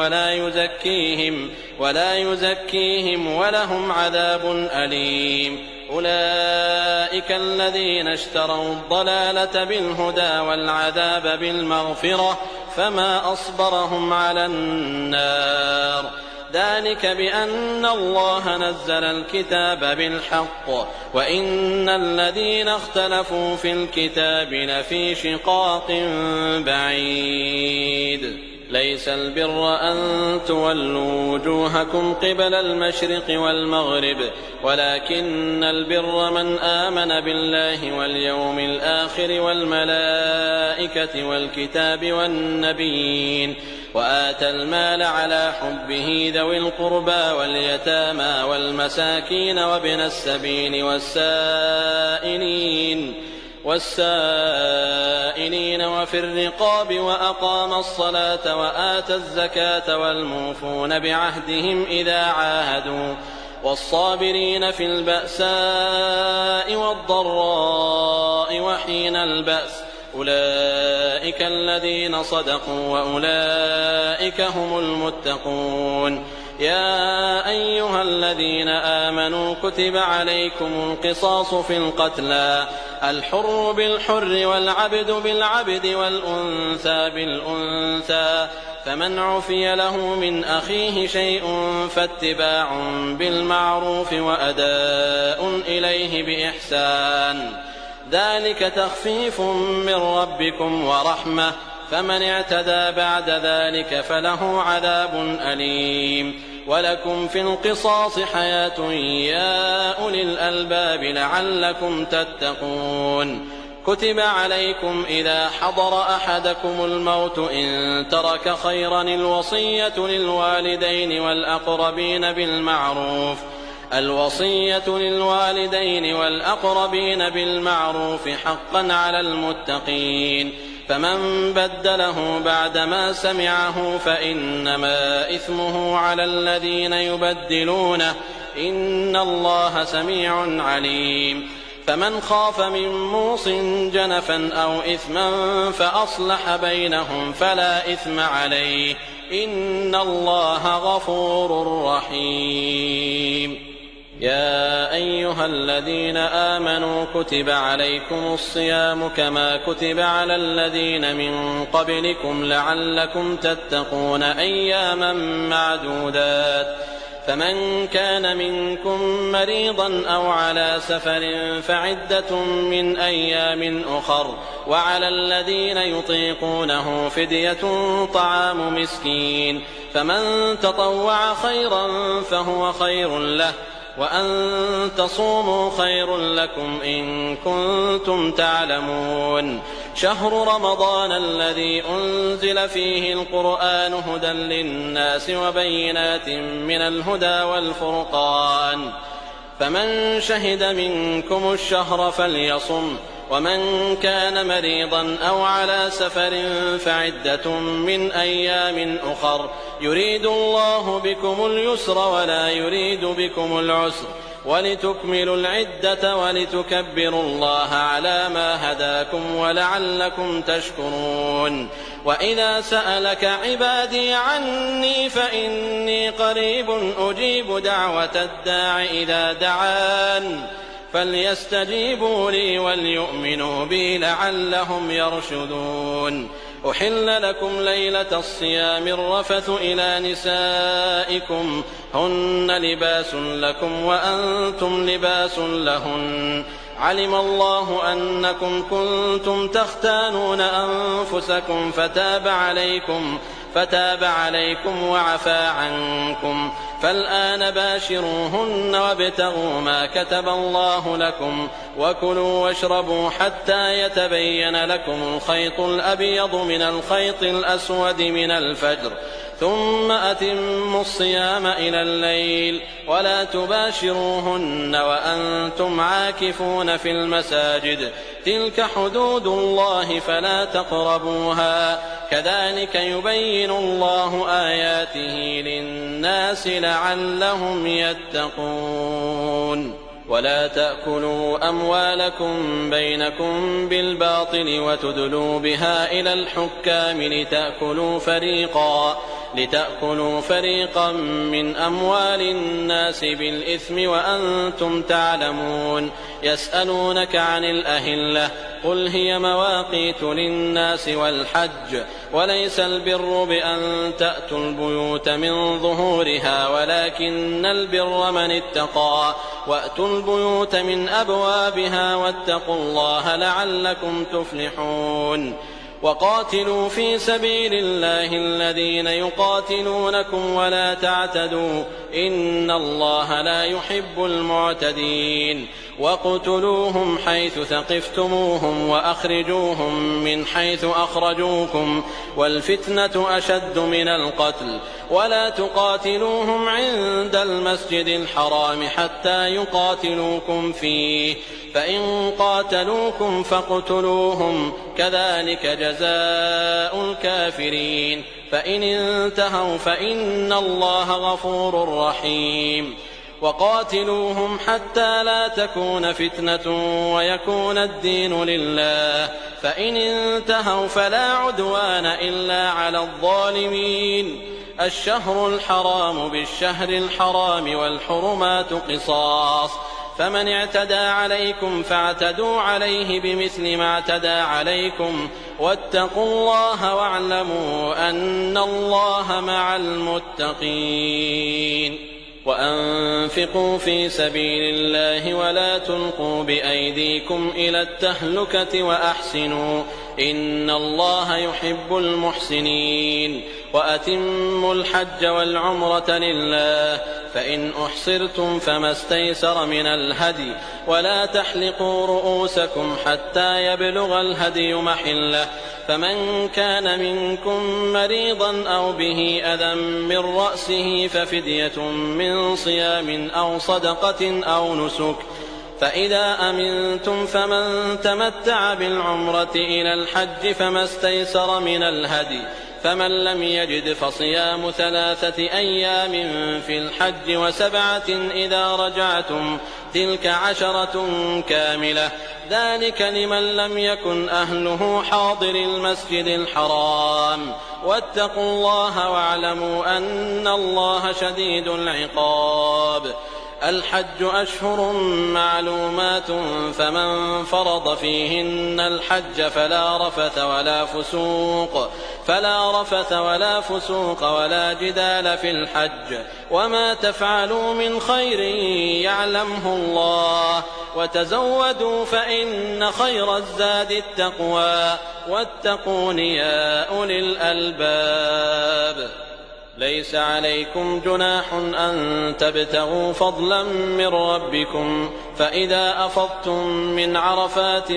ولا يزكيهم ولهم عذاب أليم أولئك الذين اشتروا الضلالة بالهدى والعذاب بالمغفرة فما أصبرهم على النار ذلك بأن الله نزل الكتاب بالحق وإن الذين اختلفوا في الكتاب لفي شقاق بعيد ليس البر أن تولوا وجوهكم قبل المشرق والمغرب ولكن البر من آمن بالله واليوم الآخر والملائكة والكتاب والنبيين وآتى المال على حبه ذوي القربى واليتامى والمساكين وابن السبيل والسائلين وفي الرقاب وأقام الصلاة وآتى الزكاة والموفون بعهدهم إذا عاهدوا والصابرين في البأساء والضراء وحين البأس أولئك الذين صدقوا وأولئك هم المتقون يا أيها الذين آمنوا كتب عليكم القصاص في القتلى الحر بالحر والعبد بالعبد والأنثى بالأنثى فمن عفي له من أخيه شيء فاتباع بالمعروف وأداء إليه بإحسان ذلك تخفيف من ربكم ورحمة فمن اعتدى بعد ذلك فله عذاب أليم ولكم في القصاص حياة يا أولي الألباب لعلكم تتقون كتب عليكم إذا حضر أحدكم الموت إن ترك خيرا الوصية للوالدين والأقربين بالمعروف حقا على المتقين فمن بدله بعدما سمعه فإنما إثمه على الذين يبدلونه إن الله سميع عليم فمن خاف من موص جنفا أو إثما فأصلح بينهم فلا إثم عليه إن الله غفور رحيم يا أيها الذين آمنوا كتب عليكم الصيام كما كتب على الذين من قبلكم لعلكم تتقون أياما معدودات فمن كان منكم مريضا أو على سفر فعدة من أيام أخر وعلى الذين يطيقونه فدية طعام مسكين فمن تطوع خيرا فهو خير له وأن تصوموا خير لكم إن كنتم تعلمون شهر رمضان الذي أنزل فيه القرآن هدى للناس وبينات من الهدى والفرقان فمن شهد منكم الشهر فليصم ومن كان مريضا أو على سفر فعدة من أيام أخر يريد الله بكم اليسر ولا يريد بكم العسر ولتكملوا العدة ولتكبروا الله على ما هداكم ولعلكم تشكرون وإذا سألك عبادي عني فإني قريب أجيب دعوة الداع إذا دعان فليستجيبوا لي وليؤمنوا بي لعلهم يرشدون أحل لكم ليلة الصيام الرفث إلى نسائكم هن لباس لكم وأنتم لباس لهن علم الله أنكم كنتم تختانون أنفسكم فتاب عليكم وعفى عنكم، فالآن باشروهن وابتغوا ما كتب الله لكم، وكلوا واشربوا حتى يتبين لكم الخيط الأبيض من الخيط الأسود من الفجر، ثم أتموا الصيام إلى الليل، ولا تباشروهن وأنتم عاكفون في المساجد، تلك حدود الله فلا تقربوها، كذلك يبين الله آياته للناس لعلهم يتقون. ولا تأكلوا أموالكم بينكم بالباطل وتدلوا بها إلى الحكام لتأكلوا فريقا من أموال الناس بالإثم وأنتم تعلمون. يسألونك عن الأهلة، قل هي مواقيت للناس والحج، وليس البر بأن تأتوا البيوت من ظهورها، ولكن البر من اتقى، وأتوا البيوت من أبوابها، واتقوا الله لعلكم تفلحون. وقاتلوا في سبيل الله الذين يقاتلونكم ولا تعتدوا، إن الله لا يحب المعتدين. واقتلوهم حيث ثقفتموهم وأخرجوهم من حيث أخرجوكم، والفتنة أشد من القتل، ولا تقاتلوهم عند المسجد الحرام حتى يقاتلوكم فيه، فإن قاتلوكم فاقتلوهم، كذلك جزاء الكافرين، فإن انتهوا فإن الله غفور رحيم. وقاتلوهم حتى لا تكون فتنة ويكون الدين لله، فإن انتهوا فلا عدوان إلا على الظالمين. الشهر الحرام بالشهر الحرام والحرمات قصاص، فمن اعتدى عليكم فاعتدوا عليه بمثل ما اعتدى عليكم، واتقوا الله واعلموا أن الله مع المتقين. وأنفقوا في سبيل الله ولا تلقوا بأيديكم إلى التهلكة وأحسنوا، إن الله يحب المحسنين. وأتموا الحج والعمرة لله، فإن أحصرتم فما استيسر من الهدي، ولا تحلقوا رؤوسكم حتى يبلغ الهدي محله، فمن كان منكم مريضا أو به أذى من رأسه ففدية من صيام أو صدقة أو نسك، فإذا أمنتم فمن تمتع بالعمرة إلى الحج فما استيسر من الهدي، فمن لم يجد فصيام 3 أيام في الحج و7 إذا رجعتم، تلك 10 كاملة، ذلك لمن لم يكن أهله حاضر المسجد الحرام. واتقوا الله واعلموا أن الله شديد العقاب. الحج أشهر معلومات، فمن فرض فيهن الحج فلا رفث ولا فسوق ولا جدال في الحج، وما تفعلوا من خير يعلمه الله، وتزودوا فإن خير الزاد التقوى، واتقون يا أولي الألباب. ليس عليكم جناح أن تبتغوا فضلا من ربكم، فإذا أفضتم من عرفات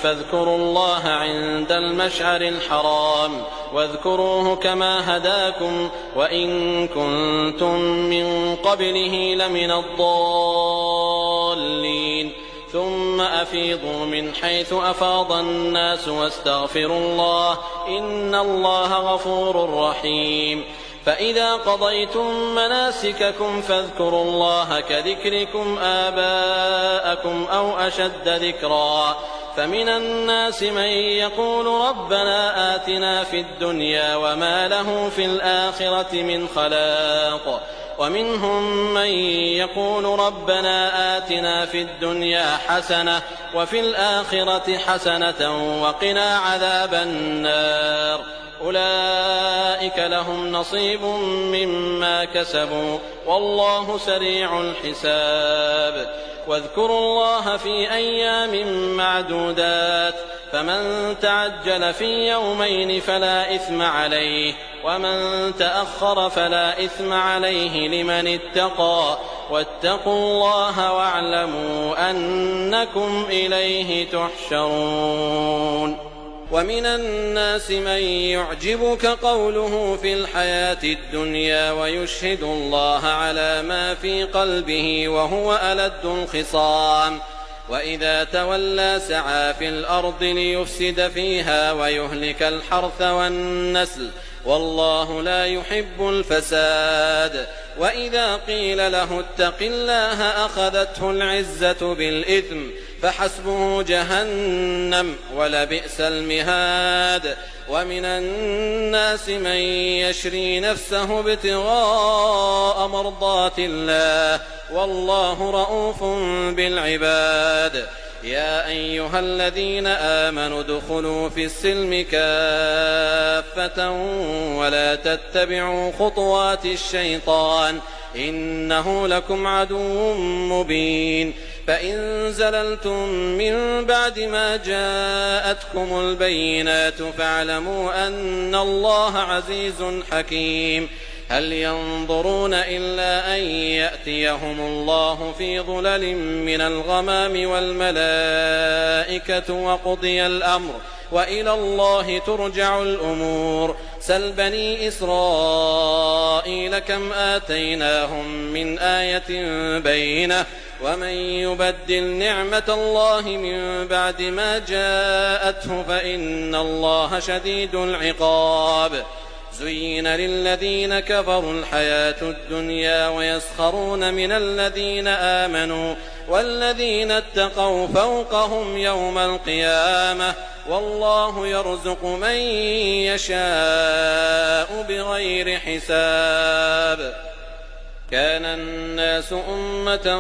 فاذكروا الله عند المشعر الحرام، واذكروه كما هداكم، وإن كنتم من قبله لمن الضالين. ثم أفيضوا من حيث أفاض الناس واستغفروا الله، إن الله غفور رحيم. فإذا قضيتم مناسككم فاذكروا الله كذكركم آباءكم أو أشد ذكرا، فمن الناس من يقول ربنا آتنا في الدنيا وما له في الآخرة من خلاق، ومنهم من يقول ربنا آتنا في الدنيا حسنة وفي الآخرة حسنة وقنا عذاب النار. أولئك لهم نصيب مما كسبوا والله سريع الحساب. واذكروا الله في أيام معدودات فمن تعجل في يومين فلا إثم عليه ومن تأخر فلا إثم عليه لمن اتقى واتقوا الله واعلموا أنكم إليه تحشرون. ومن الناس من يعجبك قوله في الحياة الدنيا ويشهد الله على ما في قلبه وهو ألد الخصام وإذا تولى سعى في الأرض ليفسد فيها ويهلك الحرث والنسل والله لا يحب الفساد. وإذا قيل له اتق الله أخذته العزة بالإثم فحسبه جهنم ولبئس المهاد. ومن الناس من يشري نفسه ابتغاء مرضات الله والله رءوف بالعباد. يا أيها الذين آمنوا ادخلوا في السلم كافة ولا تتبعوا خطوات الشيطان إنه لكم عدو مبين. فإن زللتم من بعد ما جاءتكم البينات فاعلموا أن الله عزيز حكيم. هل ينظرون إلا أن يأتيهم الله في ظلل من الغمام والملائكة وقضي الأمر وإلى الله ترجع الأمور. سل بني إسرائيل كم آتيناهم من آية بينة ومن يبدل نعمة الله من بعد ما جاءته فإن الله شديد العقاب. زين للذين كفروا الحياة الدنيا ويسخرون من الذين آمنوا والذين اتقوا فوقهم يوم القيامة والله يرزق من يشاء بغير حساب. كان الناس أمة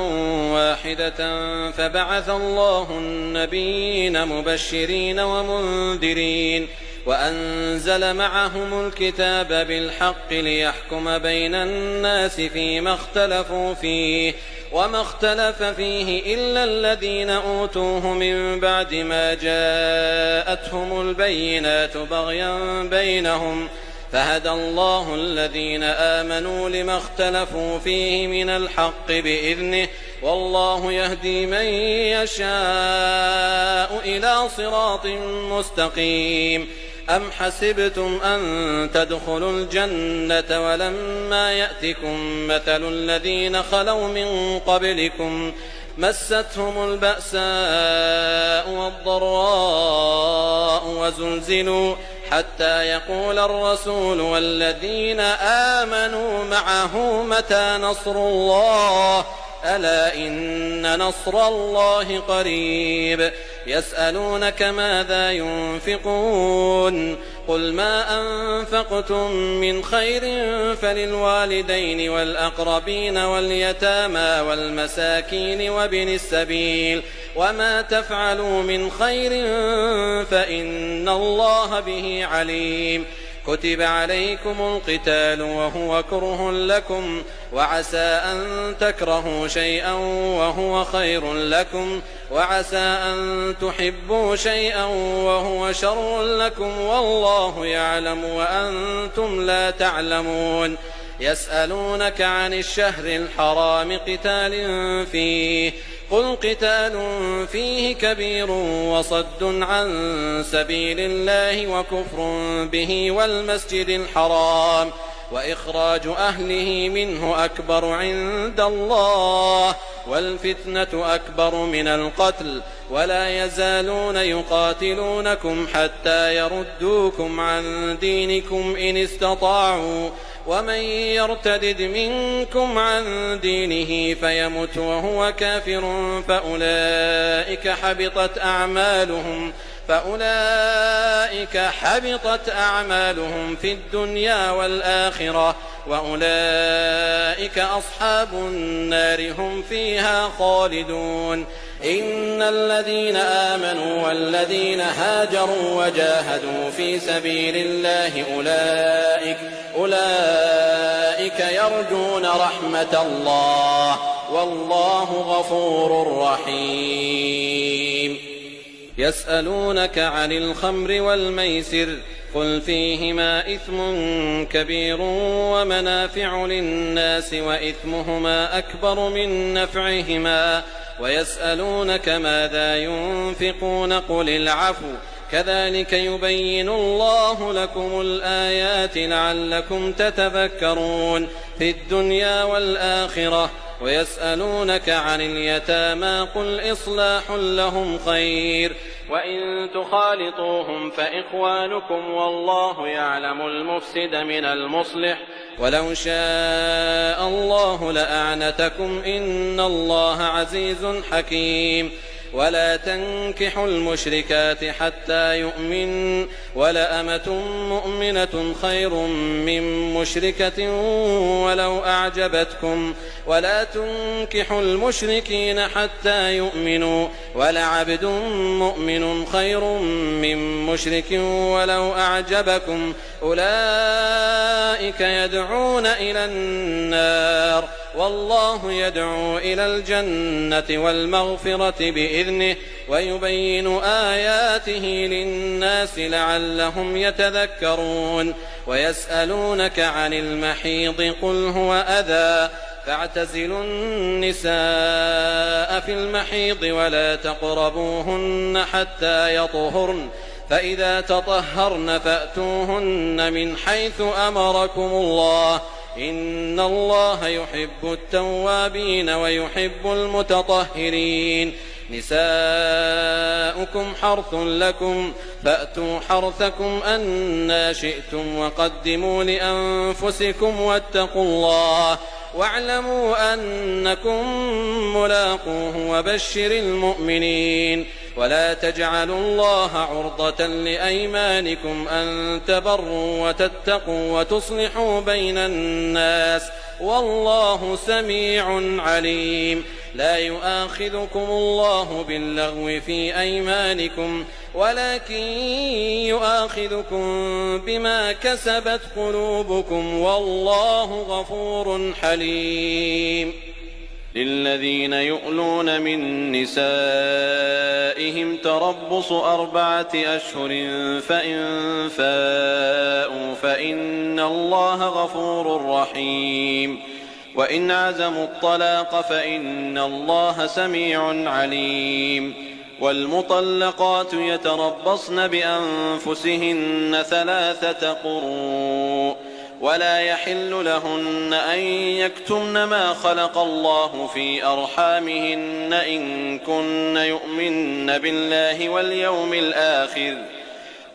واحدة فبعث الله النبيين مبشرين ومنذرين وأنزل معهم الكتاب بالحق ليحكم بين الناس فيما اختلفوا فيه وما اختلف فيه إلا الذين أوتوه من بعد ما جاءتهم البينات بغيا بينهم فهدى الله الذين آمنوا لما اختلفوا فيه من الحق بإذنه والله يهدي من يشاء إلى صراط مستقيم. أم حسبتم أن تدخلوا الجنة ولما يأتكم مثل الذين خلوا من قبلكم مستهم البأساء والضراء وزلزلوا حتى يقول الرسول والذين آمنوا معه متى نصر الله ألا إن نصر الله قريب. يسألونك ماذا ينفقون قل ما أنفقتم من خير فللوالدين والأقربين واليتامى والمساكين وابن السبيل وما تفعلوا من خير فإن الله به عليم. كتب عليكم القتال وهو كره لكم وعسى أن تكرهوا شيئا وهو خير لكم وعسى أن تحبوا شيئا وهو شر لكم والله يعلم وأنتم لا تعلمون. يسألونك عن الشهر الحرام قتال فيه قل قتال فيه كبير وصد عن سبيل الله وكفر به والمسجد الحرام وإخراج أهله منه أكبر عند الله والفتنة أكبر من القتل ولا يزالون يقاتلونكم حتى يردوكم عن دينكم إن استطاعوا ومن يرتدد منكم عن دينه فيمت وهو كافر فأولئك حبطت أعمالهم في الدنيا والآخرة وأولئك أصحاب النار هم فيها خالدون. إن الذين آمنوا والذين هاجروا وجاهدوا في سبيل الله أولئك يرجون رحمة الله والله غفور رحيم. يسألونك عن الخمر والميسر قل فيهما إثم كبير ومنافع للناس وإثمهما أكبر من نفعهما ويسألونك ماذا ينفقون قل العفو كذلك يبين الله لكم الآيات لعلكم تتذكرون في الدنيا والآخرة. ويسألونك عن اليتامى قل إصلاح لهم خير وإن تخالطوهم فإخوانكم والله يعلم المفسد من المصلح ولو شاء الله لأعنتكم إن الله عزيز حكيم. ولا تنكحوا المشركات حتى يؤمن ولأمة مؤمنة خير من مشركة ولو أعجبتكم ولا تنكحوا المشركين حتى يؤمنوا ولعبد مؤمن خير من مشرك ولو أعجبكم أولئك يدعون إلى النار والله يدعو إلى الجنة والمغفرة بإذنه ويبين آياته للناس لعلهم يتذكرون. ويسألونك عن المحيض قل هو أذى فاعتزلوا النساء في المحيض ولا تقربوهن حتى يطهرن فإذا تطهرن فأتوهن من حيث أمركم الله إن الله يحب التوابين ويحب المتطهرين. نساؤكم حرث لكم فأتوا حرثكم أنى شئتم وقدموا لأنفسكم واتقوا الله واعلموا أنكم ملاقوه وبشر المؤمنين. ولا تجعلوا الله عرضة لأيمانكم أن تبروا وتتقوا وتصلحوا بين الناس والله سميع عليم. لا يؤاخذكم الله باللغو في أيمانكم ولكن يؤاخذكم بما كسبت قلوبكم والله غفور حليم. للذين يؤلون من نسائهم تربص 4 أشهر فإن فاءوا فإن الله غفور رحيم. وإن عزموا الطلاق فإن الله سميع عليم. والمطلقات يتربصن بأنفسهن 3 قروء ولا يحل لهن أن يكتمن ما خلق الله في أرحامهن إن كن يؤمن بالله واليوم الآخر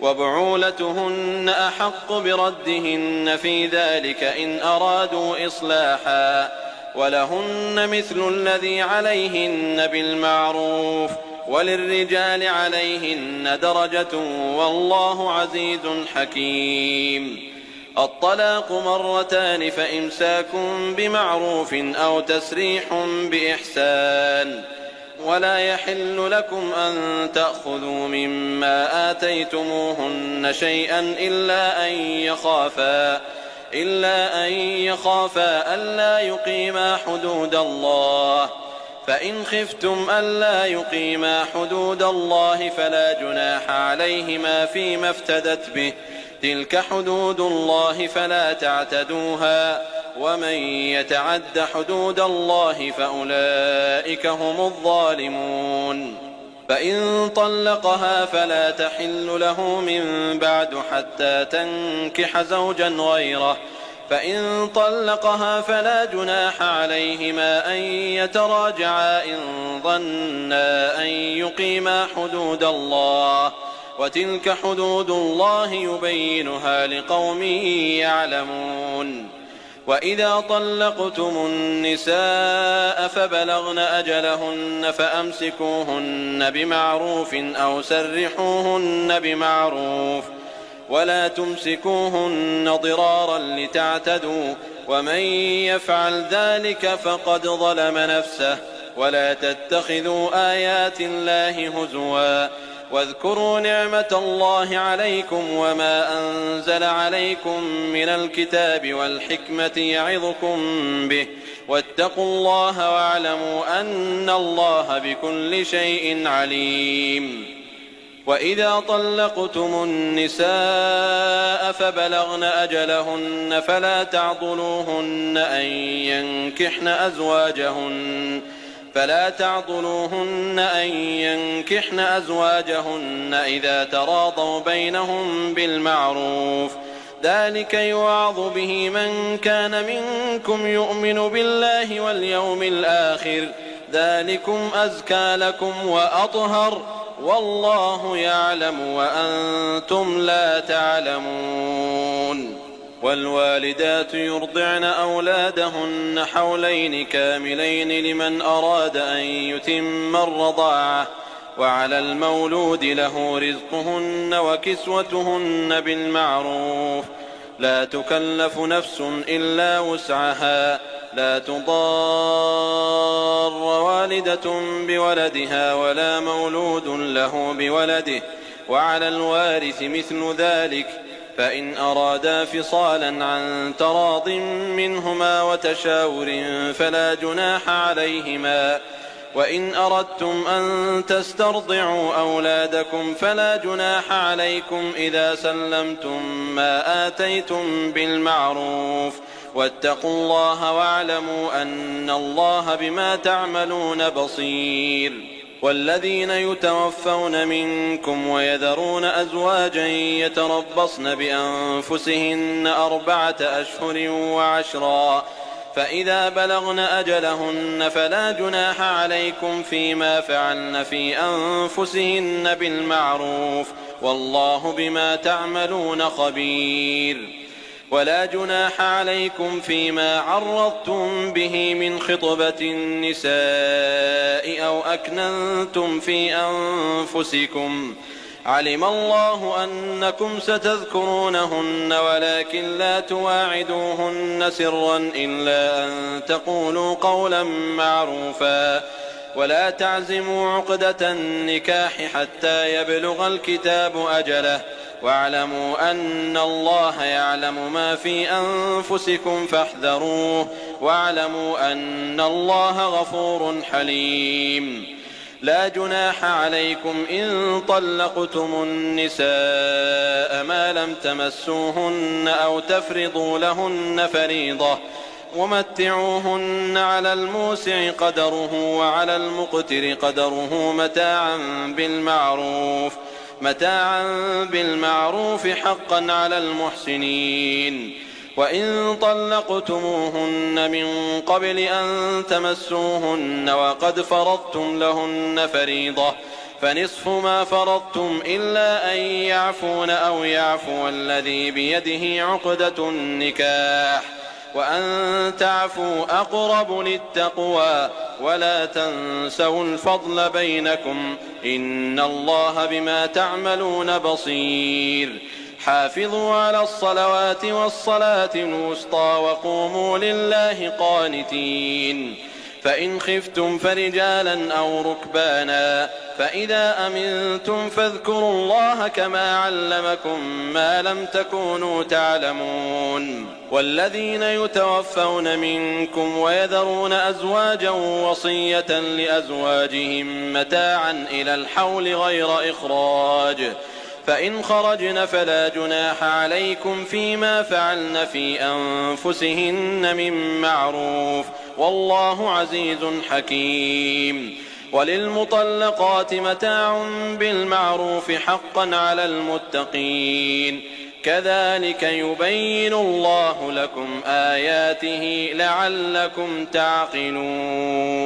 وبعولتهن أحق بردهن في ذلك إن أرادوا إصلاحا ولهن مثل الذي عليهن بالمعروف وللرجال عليهن درجة والله عزيز حكيم. الطلاق 2 فإمساك بمعروف أو تسريح بإحسان. ولا يحل لكم أن تأخذوا مما آتيتموهن شيئا إلا أن يخافا ألا يقيما حدود الله فإن خفتم ألا يقيما حدود الله فلا جناح عليهما فيما افتدت به تلك حدود الله فلا تعتدوها ومن يتعد حدود الله فأولئك هم الظالمون. فإن طلقها فلا تحل له من بعد حتى تنكح زوجا غيره فإن طلقها فلا جناح عليهما أن يتراجعا إن ظنا أن يقيما حدود الله وتلك حدود الله يبينها لقوم يعلمون. وإذا طلقتم النساء فبلغن أجلهن فأمسكوهن بمعروف أو سرحوهن بمعروف ولا تمسكوهن ضرارا لتعتدوا ومن يفعل ذلك فقد ظلم نفسه ولا تتخذوا آيات الله هزوا واذكروا نعمة الله عليكم وما أنزل عليكم من الكتاب والحكمة يعظكم به واتقوا الله واعلموا أن الله بكل شيء عليم. وإذا طلقتم النساء فبلغن أجلهن فلا تعضلوهن أن ينكحن أزواجهن إذا تراضوا بينهم بالمعروف ذلك يوعظ به من كان منكم يؤمن بالله واليوم الآخر ذلكم أزكى لكم وأطهر والله يعلم وأنتم لا تعلمون. والوالدات يرضعن أولادهن حولين كاملين لمن أراد أن يتم الرضاعة وعلى المولود له رزقهن وكسوتهن بالمعروف لا تكلف نفس إلا وسعها لا تضار والدة بولدها ولا مولود له بولده وعلى الوارث مثل ذلك فإن أرادا فصالا عن تراض منهما وتشاور فلا جناح عليهما وإن أردتم أن تسترضعوا أولادكم فلا جناح عليكم إذا سلمتم ما آتيتم بالمعروف واتقوا الله واعلموا أن الله بما تعملون بصير. والذين يتوفون منكم ويذرون أزواجا يتربصن بأنفسهن 4 أشهر وعشرا فإذا بلغن أجلهن فلا جناح عليكم فيما فعلن في أنفسهن بالمعروف والله بما تعملون خبير. ولا جناح عليكم فيما عرضتم به من خطبة النساء أو أكننتم في أنفسكم علم الله أنكم ستذكرونهن ولكن لا تواعدوهن سرا إلا أن تقولوا قولا معروفا ولا تعزموا عقدة النكاح حتى يبلغ الكتاب أجله واعلموا أن الله يعلم ما في أنفسكم فاحذروه واعلموا أن الله غفور حليم. لا جناح عليكم إن طلقتم النساء ما لم تمسوهن أو تفرضوا لهن فريضة ومتعوهن على الموسع قدره وعلى المقتر قدره متاعا بالمعروف حقا على المحسنين. وإن طلقتموهن من قبل أن تمسوهن وقد فرضتم لهن فريضة فنصف ما فرضتم إلا أن يعفون أو يعفو الذي بيده عقدة النكاح وأن تعفوا أقرب للتقوى ولا تنسوا الفضل بينكم إن الله بما تعملون بصير. حافظوا على الصلوات والصلاة الوسطى وقوموا لله قانتين. فإن خفتم فرجالا أو ركبانا فإذا أمنتم فاذكروا الله كما علمكم ما لم تكونوا تعلمون. والذين يتوفون منكم ويذرون أزواجا وصية لأزواجهم متاعا إلى الحول غير إخراج فإن خرجن فلا جناح عليكم فيما فعلن في أنفسهن من معروف والله عزيز حكيم. وللمطلقات متاع بالمعروف حقا على المتقين كذلك يبين الله لكم آياته لعلكم تعقلون.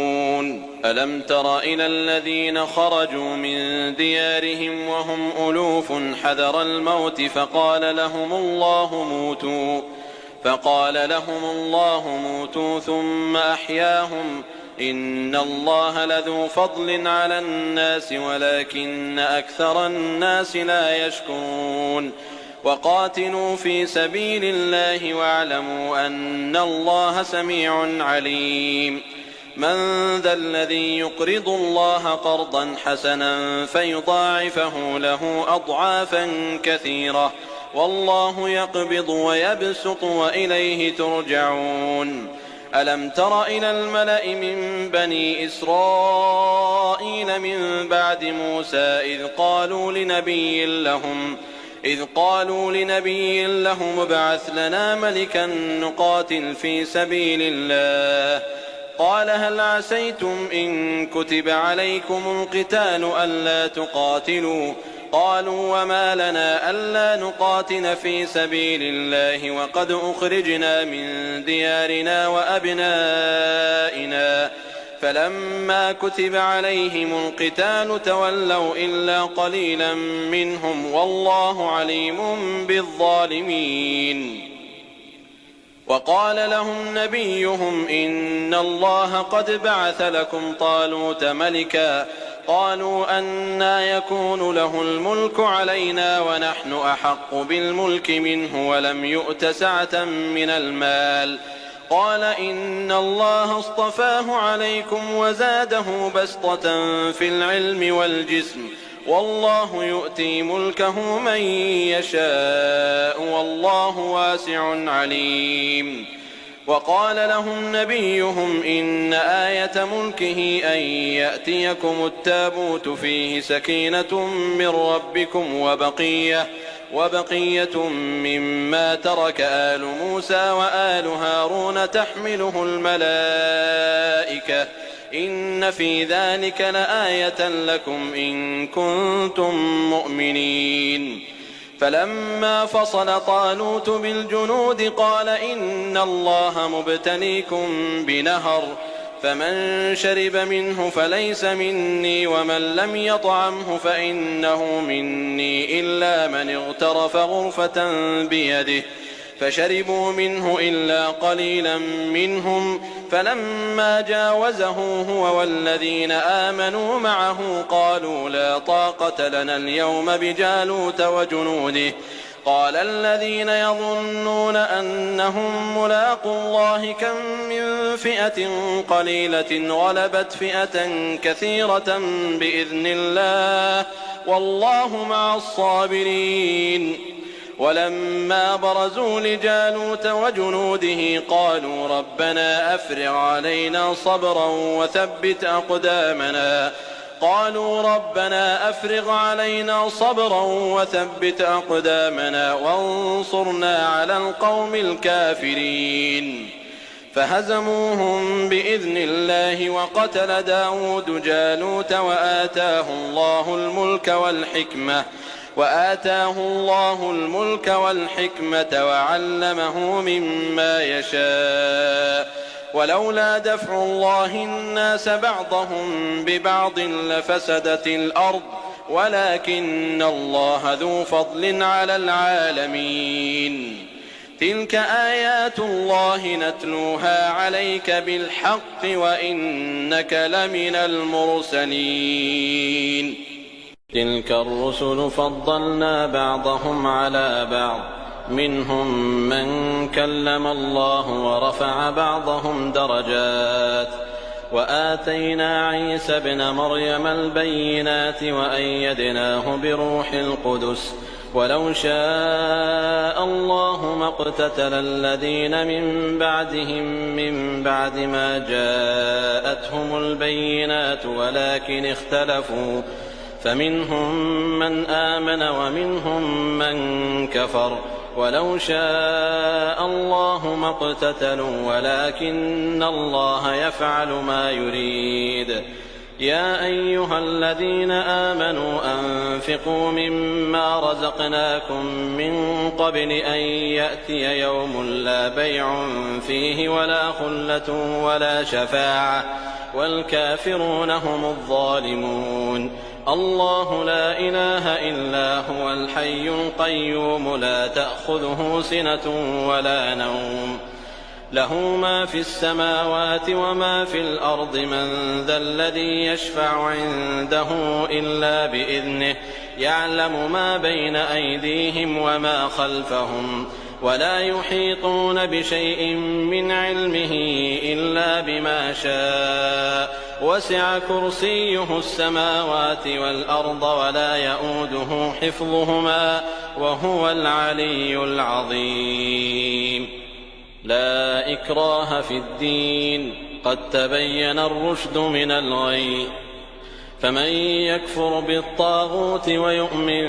ألم تر إلى الذين خرجوا من ديارهم وهم ألوف حذر الموت فقال لهم الله موتوا ثم أحياهم إن الله لذو فضل على الناس ولكن أكثر الناس لا يشكرون. وقاتلوا في سبيل الله واعلموا أن الله سميع عليم. من ذا الذي يقرض الله قرضا حسنا فيضاعفه له أضعافا كثيرة والله يقبض ويبسط وإليه ترجعون. ألم تر إلى الملأ من بني إسرائيل من بعد موسى إذ قالوا لنبي لهم ابعث لنا ملكا نقاتل في سبيل الله قال هل عسيتم إن كتب عليكم القتال ألا تقاتلوا قالوا وما لنا ألا نقاتل في سبيل الله وقد أخرجنا من ديارنا وأبنائنا فلما كتب عليهم القتال تولوا إلا قليلا منهم والله عليم بالظالمين. وقال لهم نبيهم إن الله قد بعث لكم طالوت ملكا قالوا أنى يكون له الملك علينا ونحن أحق بالملك منه ولم يؤت سعة من المال قال إن الله اصطفاه عليكم وزاده بسطة في العلم والجسم والله يؤتي ملكه من يشاء والله واسع عليم. وقال لهم نبيهم إن آية ملكه أن يأتيكم التابوت فيه سكينة من ربكم وبقية مما ترك آل موسى وآل هارون تحمله الملائكة إن في ذلك لآية لكم إن كنتم مؤمنين. فلما فصل طالوت بالجنود قال إن الله مبتليكم بنهر فمن شرب منه فليس مني ومن لم يطعمه فإنه مني إلا من اغترف غرفة بيده فشربوا منه إلا قليلا منهم فلما جاوزه هو والذين آمنوا معه قالوا لا طاقة لنا اليوم بجالوت وجنوده قال الذين يظنون أنهم ملاقو الله كم من فئة قليلة غلبت فئة كثيرة بإذن الله والله مع الصابرين. ولما برزوا لجالوت وجنوده قالوا ربنا أفرغ علينا صبرا وثبت أقدامنا وانصرنا على القوم الكافرين فهزموهم بإذن الله وقتل داود جالوت وآتاه الله الملك والحكمة وعلمه مما يشاء ولولا دفع الله الناس بعضهم ببعض لفسدت الأرض ولكن الله ذو فضل على العالمين. تلك آيات الله نتلوها عليك بالحق وإنك لمن المرسلين. تلك الرسل فضلنا بعضهم على بعض منهم من كلم الله ورفع بعضهم درجات وآتينا عيسى ابن مريم البينات وأيدناه بروح القدس ولو شاء الله ما اقتتل الذين من بعدهم من بعد ما جاءتهم البينات ولكن اختلفوا فمنهم من آمن ومنهم من كفر ولو شاء الله ما اقتتلوا ولكن الله يفعل ما يريد. يا أيها الذين آمنوا أنفقوا مما رزقناكم من قبل أن يأتي يوم لا بيع فيه ولا خلة ولا شفاعة والكافرون هم الظالمون. الله لا إله إلا هو الحي القيوم لا تأخذه سنة ولا نوم له ما في السماوات وما في الأرض من ذا الذي يشفع عنده إلا بإذنه يعلم ما بين أيديهم وما خلفهم ولا يحيطون بشيء من علمه إلا بما شاء وسع كرسيه السماوات والأرض ولا يئوده حفظهما وهو العلي العظيم. لا إكراه في الدين قد تبين الرشد من الغي، فمن يكفر بالطاغوت ويؤمن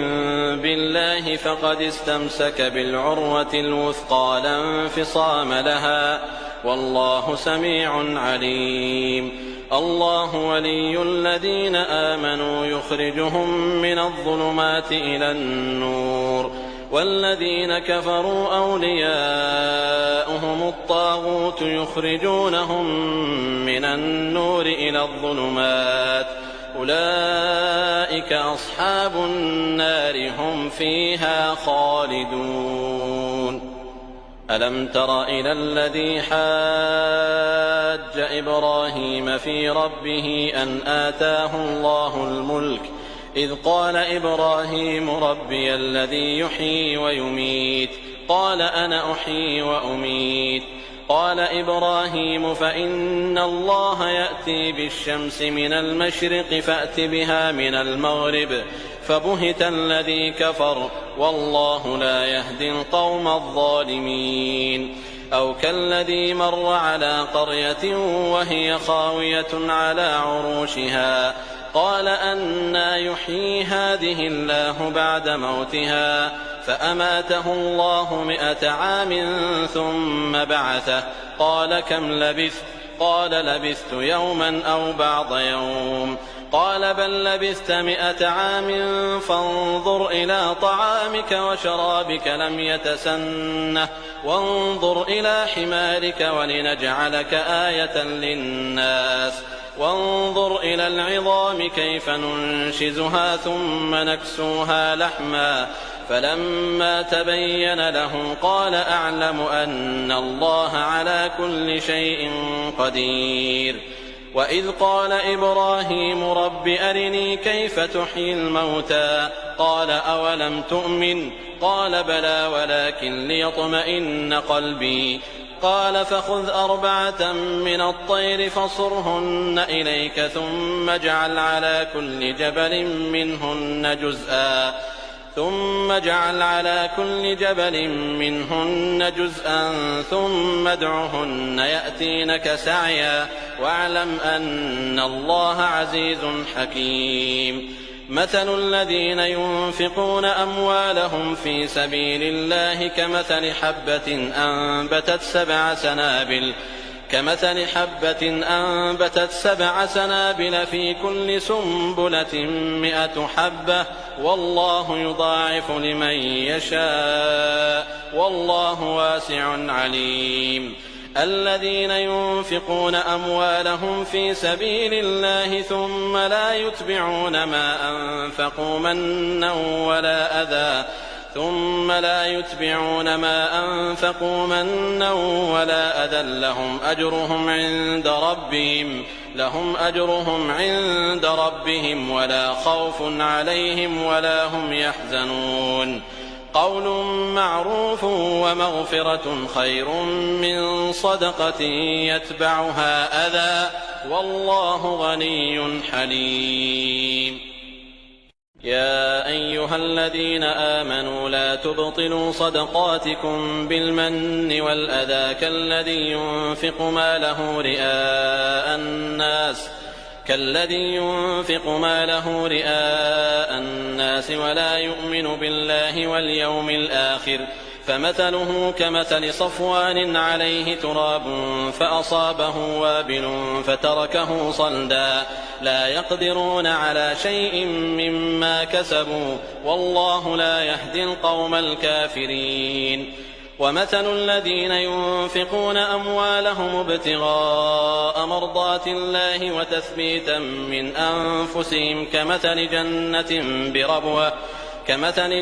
بالله فقد استمسك بالعروة الوثقى لا انفصام لها والله سميع عليم. الله ولي الذين آمنوا يخرجهم من الظلمات إلى النور، والذين كفروا أولياؤهم الطاغوت يخرجونهم من النور إلى الظلمات أولئك أصحاب النار هم فيها خالدون. ألم تر إلى الذي حاج إبراهيم في ربه أن آتاه الله الملك إذ قال إبراهيم ربي الذي يحيي ويميت قال أنا أحيي وأميت قال إبراهيم فإن الله يأتي بالشمس من المشرق فأت بها من المغرب فبهت الذي كفر والله لا يهدي القوم الظالمين. أو كالذي مر على قرية وهي خاوية على عروشها قال أنى يحيي هذه الله بعد موتها فأماته الله 100 عام ثم بعثه قال كم لبثت قال لبثت يوما أو بعض يوم قال بل لبثت 100 عام فانظر إلى طعامك وشرابك لم يتسنه وانظر إلى حمارك ولنجعلك آية للناس وانظر إلى العظام كيف ننشزها ثم نكسوها لحما فلما تبين له قال أعلم أن الله على كل شيء قدير. وإذ قال إبراهيم رب أرني كيف تحيي الموتى قال أولم تؤمن قال بلى ولكن ليطمئن قلبي قال فخذ 4 من الطير فصرهن إليك ثم اجعل على كل جبل منهن جزءا ثم ادعهن يأتينك سعيا واعلم أن الله عزيز حكيم. مثل الذين ينفقون أموالهم في سبيل الله كمثل حبة أنبتت 7 سنابل في كل سنبلة 100 حبة والله يضاعف لمن يشاء والله واسع عليم. الذين ينفقون أموالهم في سبيل الله ثم لا يتبعون ما أنفقوا منا ولا أذى لهم أجرهم عند ربهم ولا خوف عليهم ولا هم يحزنون. قول معروف ومغفرة خير من صدقة يتبعها أذى والله غني حليم. يا أيها الذين آمنوا لا تبطلوا صدقاتكم بالمن والأذى كالذي ينفق ماله رئاء الناس ولا يؤمن بالله واليوم الآخر فمثله كمثل صفوان عليه تراب فأصابه وابل فتركه صلدا لا يقدرون على شيء مما كسبوا والله لا يهدي القوم الكافرين. ومثل الذين ينفقون أموالهم ابتغاء مرضات الله وتثبيتا من أنفسهم كمثل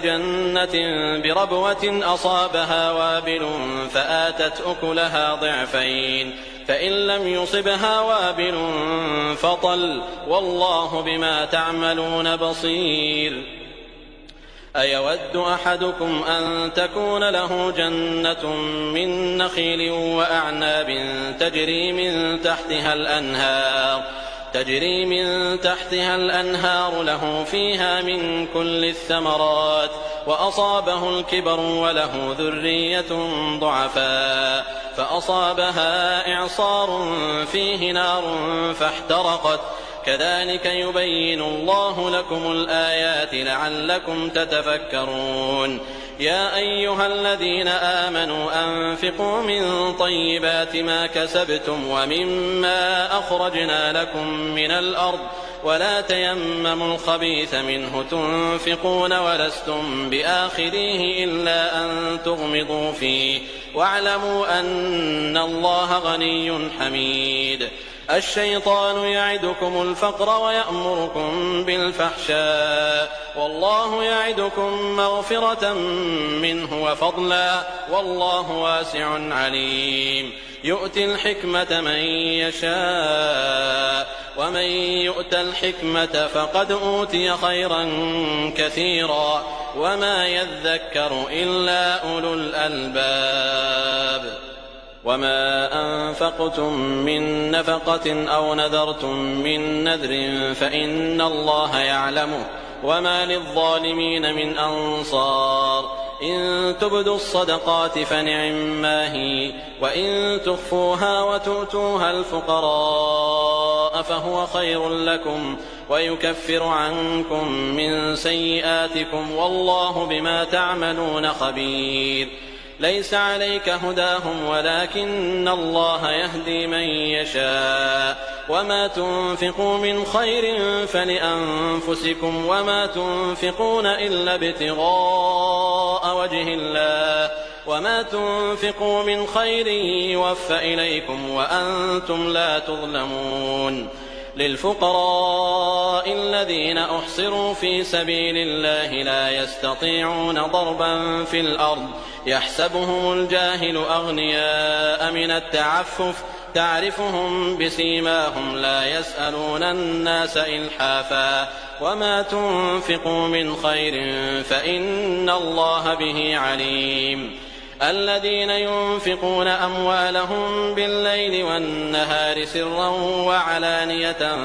جنة بربوة أصابها وابل فآتت أكلها ضعفين فإن لم يصبها وابل فطل والله بما تعملون بصير. أيود أحدكم أن تكون له جنة من نخيل وأعناب تجري من تحتها الأنهار له فيها من كل الثمرات وأصابه الكبر وله ذرية ضعفاء فأصابها إعصار فيه نار فاحترقت كذلك يبين الله لكم الآيات لعلكم تتفكرون يا أيها الذين آمنوا أنفقوا من طيبات ما كسبتم ومما أخرجنا لكم من الأرض ولا تيمموا الخبيث منه تنفقون ولستم بآخذيه إلا أن تغمضوا فيه واعلموا أن الله غني حميد الشيطان يعدكم الفقر ويأمركم بالفحشاء والله يعدكم مغفرة منه وفضلا والله واسع عليم يؤتي الحكمة من يشاء ومن يؤت الحكمة فقد أوتي خيرا كثيرا وما يذكر إلا أولو الألباب وما أنفقتم من نفقة أو نذرتم من نذر فإن الله يعلمه وما للظالمين من أنصار إن تبدوا الصدقات فنعما هي وإن تخفوها وتؤتوها الفقراء فهو خير لكم ويكفر عنكم من سيئاتكم والله بما تعملون خبير ليس عليك هداهم ولكن الله يهدي من يشاء وما تنفقوا من خير فلأنفسكم وما تنفقون إلا ابتغاء وجه الله وما تنفقوا من خير يوفى إليكم وأنتم لا تظلمون للفقراء الذين أحصروا في سبيل الله لا يستطيعون ضربا في الأرض يحسبهم الجاهل أغنياء من التعفف تعرفهم بسيماهم لا يسألون الناس إلحافا وما تنفقوا من خير فإن الله به عليم الذين ينفقون أموالهم بالليل والنهار سرا وعلانية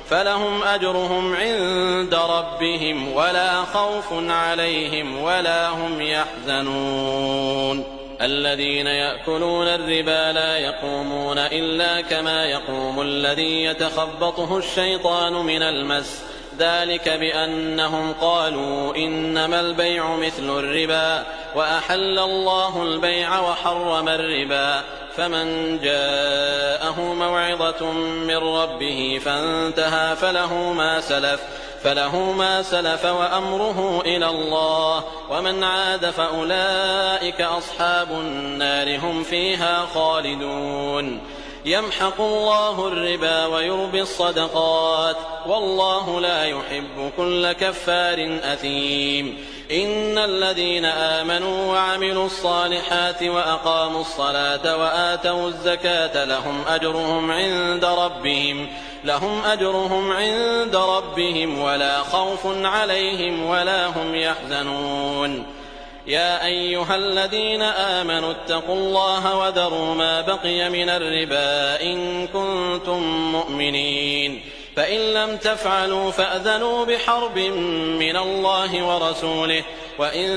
فلهم أجرهم عند ربهم ولا خوف عليهم ولا هم يحزنون الذين يأكلون الربا لا يقومون إلا كما يقوم الذي يتخبطه الشيطان من المس ذلك بأنهم قالوا إنما البيع مثل الربا وأحل الله البيع وحرم الربا فمن جاءه موعظة من ربه فانتهى فله ما سلف وأمره إلى الله ومن عاد فأولئك أصحاب النار هم فيها خالدون يمحق الله الربا ويربي الصدقات والله لا يحب كل كفار أثيم إن الذين آمنوا وعملوا الصالحات وأقاموا الصلاة وآتوا الزكاة لهم أجرهم عند ربهم ولا خوف عليهم ولا هم يحزنون يا أيها الذين آمنوا اتقوا الله وذروا ما بقي من الربا إن كنتم مؤمنين فإن لم تفعلوا فأذنوا بحرب من الله ورسوله وإن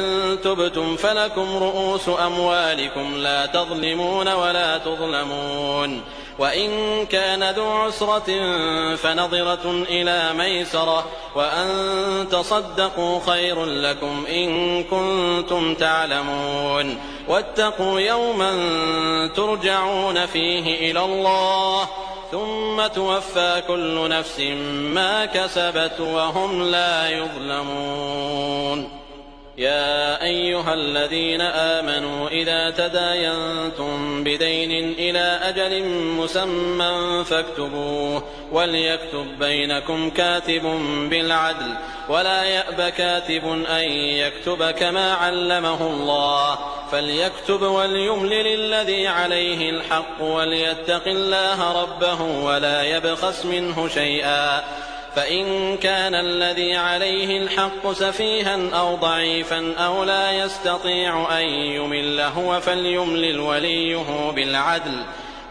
تبتم فلكم رؤوس أموالكم لا تظلمون ولا تظلمون وإن كان ذو عسرة فنظرة إلى ميسرة وأن تصدقوا خير لكم إن كنتم تعلمون واتقوا يوما ترجعون فيه إلى الله ثم توفى كل نفس ما كسبت وهم لا يظلمون يا أيها الذين آمنوا إذا تداينتم بدين إلى أجل مسمى فاكتبوه وليكتب بينكم كاتب بالعدل ولا يأب كاتب أن يكتب كما علمه الله فليكتب وليملل الذي عليه الحق وليتق الله ربه ولا يبخس منه شيئا فإن كان الذي عليه الحق سفيها أو ضعيفا أو لا يستطيع أن يمل هو فليملل وليه بالعدل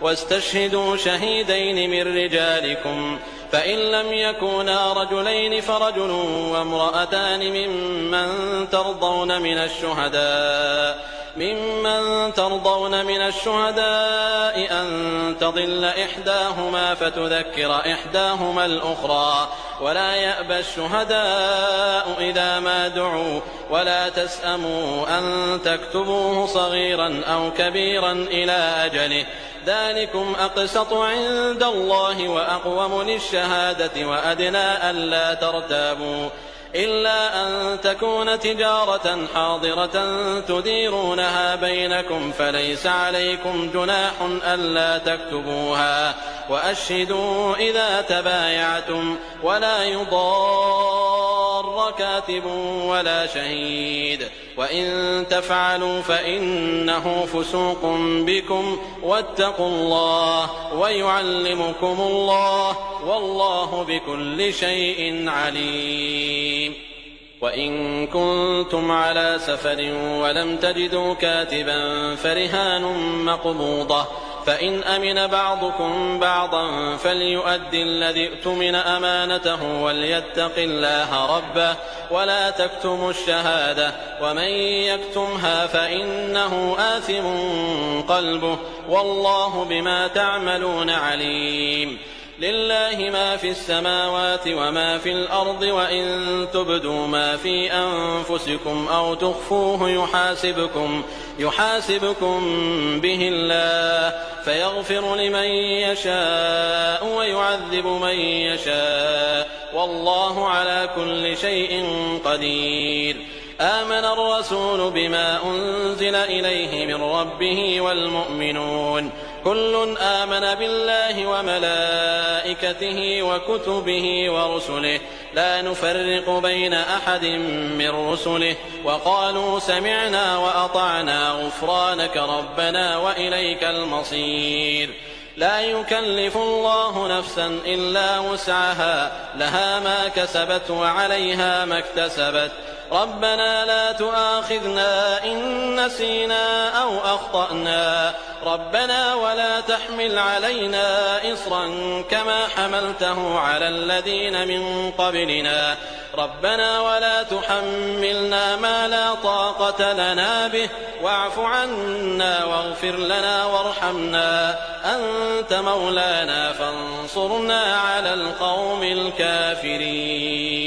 واستشهدوا شهيدين من رجالكم فإن لم يكونا رجلين فرجل وامرأتان ممن ترضون من الشهداء أن تضل إحداهما فتذكر إحداهما الأخرى ولا يأبى الشهداء إذا ما دعوا ولا تسأموا أن تكتبوه صغيرا أو كبيرا إلى أجله ذلكم أقسط عند الله وأقوم للشهادة وأدنى ألا ترتابوا إلا أن تكون تجارة حاضرة تديرونها بينكم فليس عليكم جناح ألا تكتبوها وأشهدوا إذا تبايعتم ولا يضار كاتب ولا شهيد وإن تفعلوا فإنه فسوق بكم واتقوا الله ويعلمكم الله والله بكل شيء عليم. وإن كنتم على سفر ولم تجدوا كاتبا فرهان مقبوضة فإن أمن بعضكم بعضا فليؤد الذي اؤتمن أمانته وليتق الله ربه ولا تكتموا الشهادة ومن يكتمها فإنه آثم قلبه والله بما تعملون عليم. لله ما في السماوات وما في الأرض وإن تبدوا ما في أنفسكم أو تخفوه يحاسبكم به الله فيغفر لمن يشاء ويعذب من يشاء والله على كل شيء قدير. آمن الرسول بما أنزل إليه من ربه والمؤمنون كل آمن بالله وملائكته وكتبه ورسله لا نفرق بين أحد من رسله وقالوا سمعنا وأطعنا غفرانك ربنا وإليك المصير. لا يكلف الله نفسا إلا وسعها لها ما كسبت وعليها ما اكتسبت ربنا لا تؤاخذنا إن نسينا أو أخطأنا ربنا ولا تحمل علينا إصرا كما حملته على الذين من قبلنا ربنا ولا تحملنا ما لا طاقة لنا به واعف عنا واغفر لنا وارحمنا أنت مولانا فانصرنا على القوم الكافرين.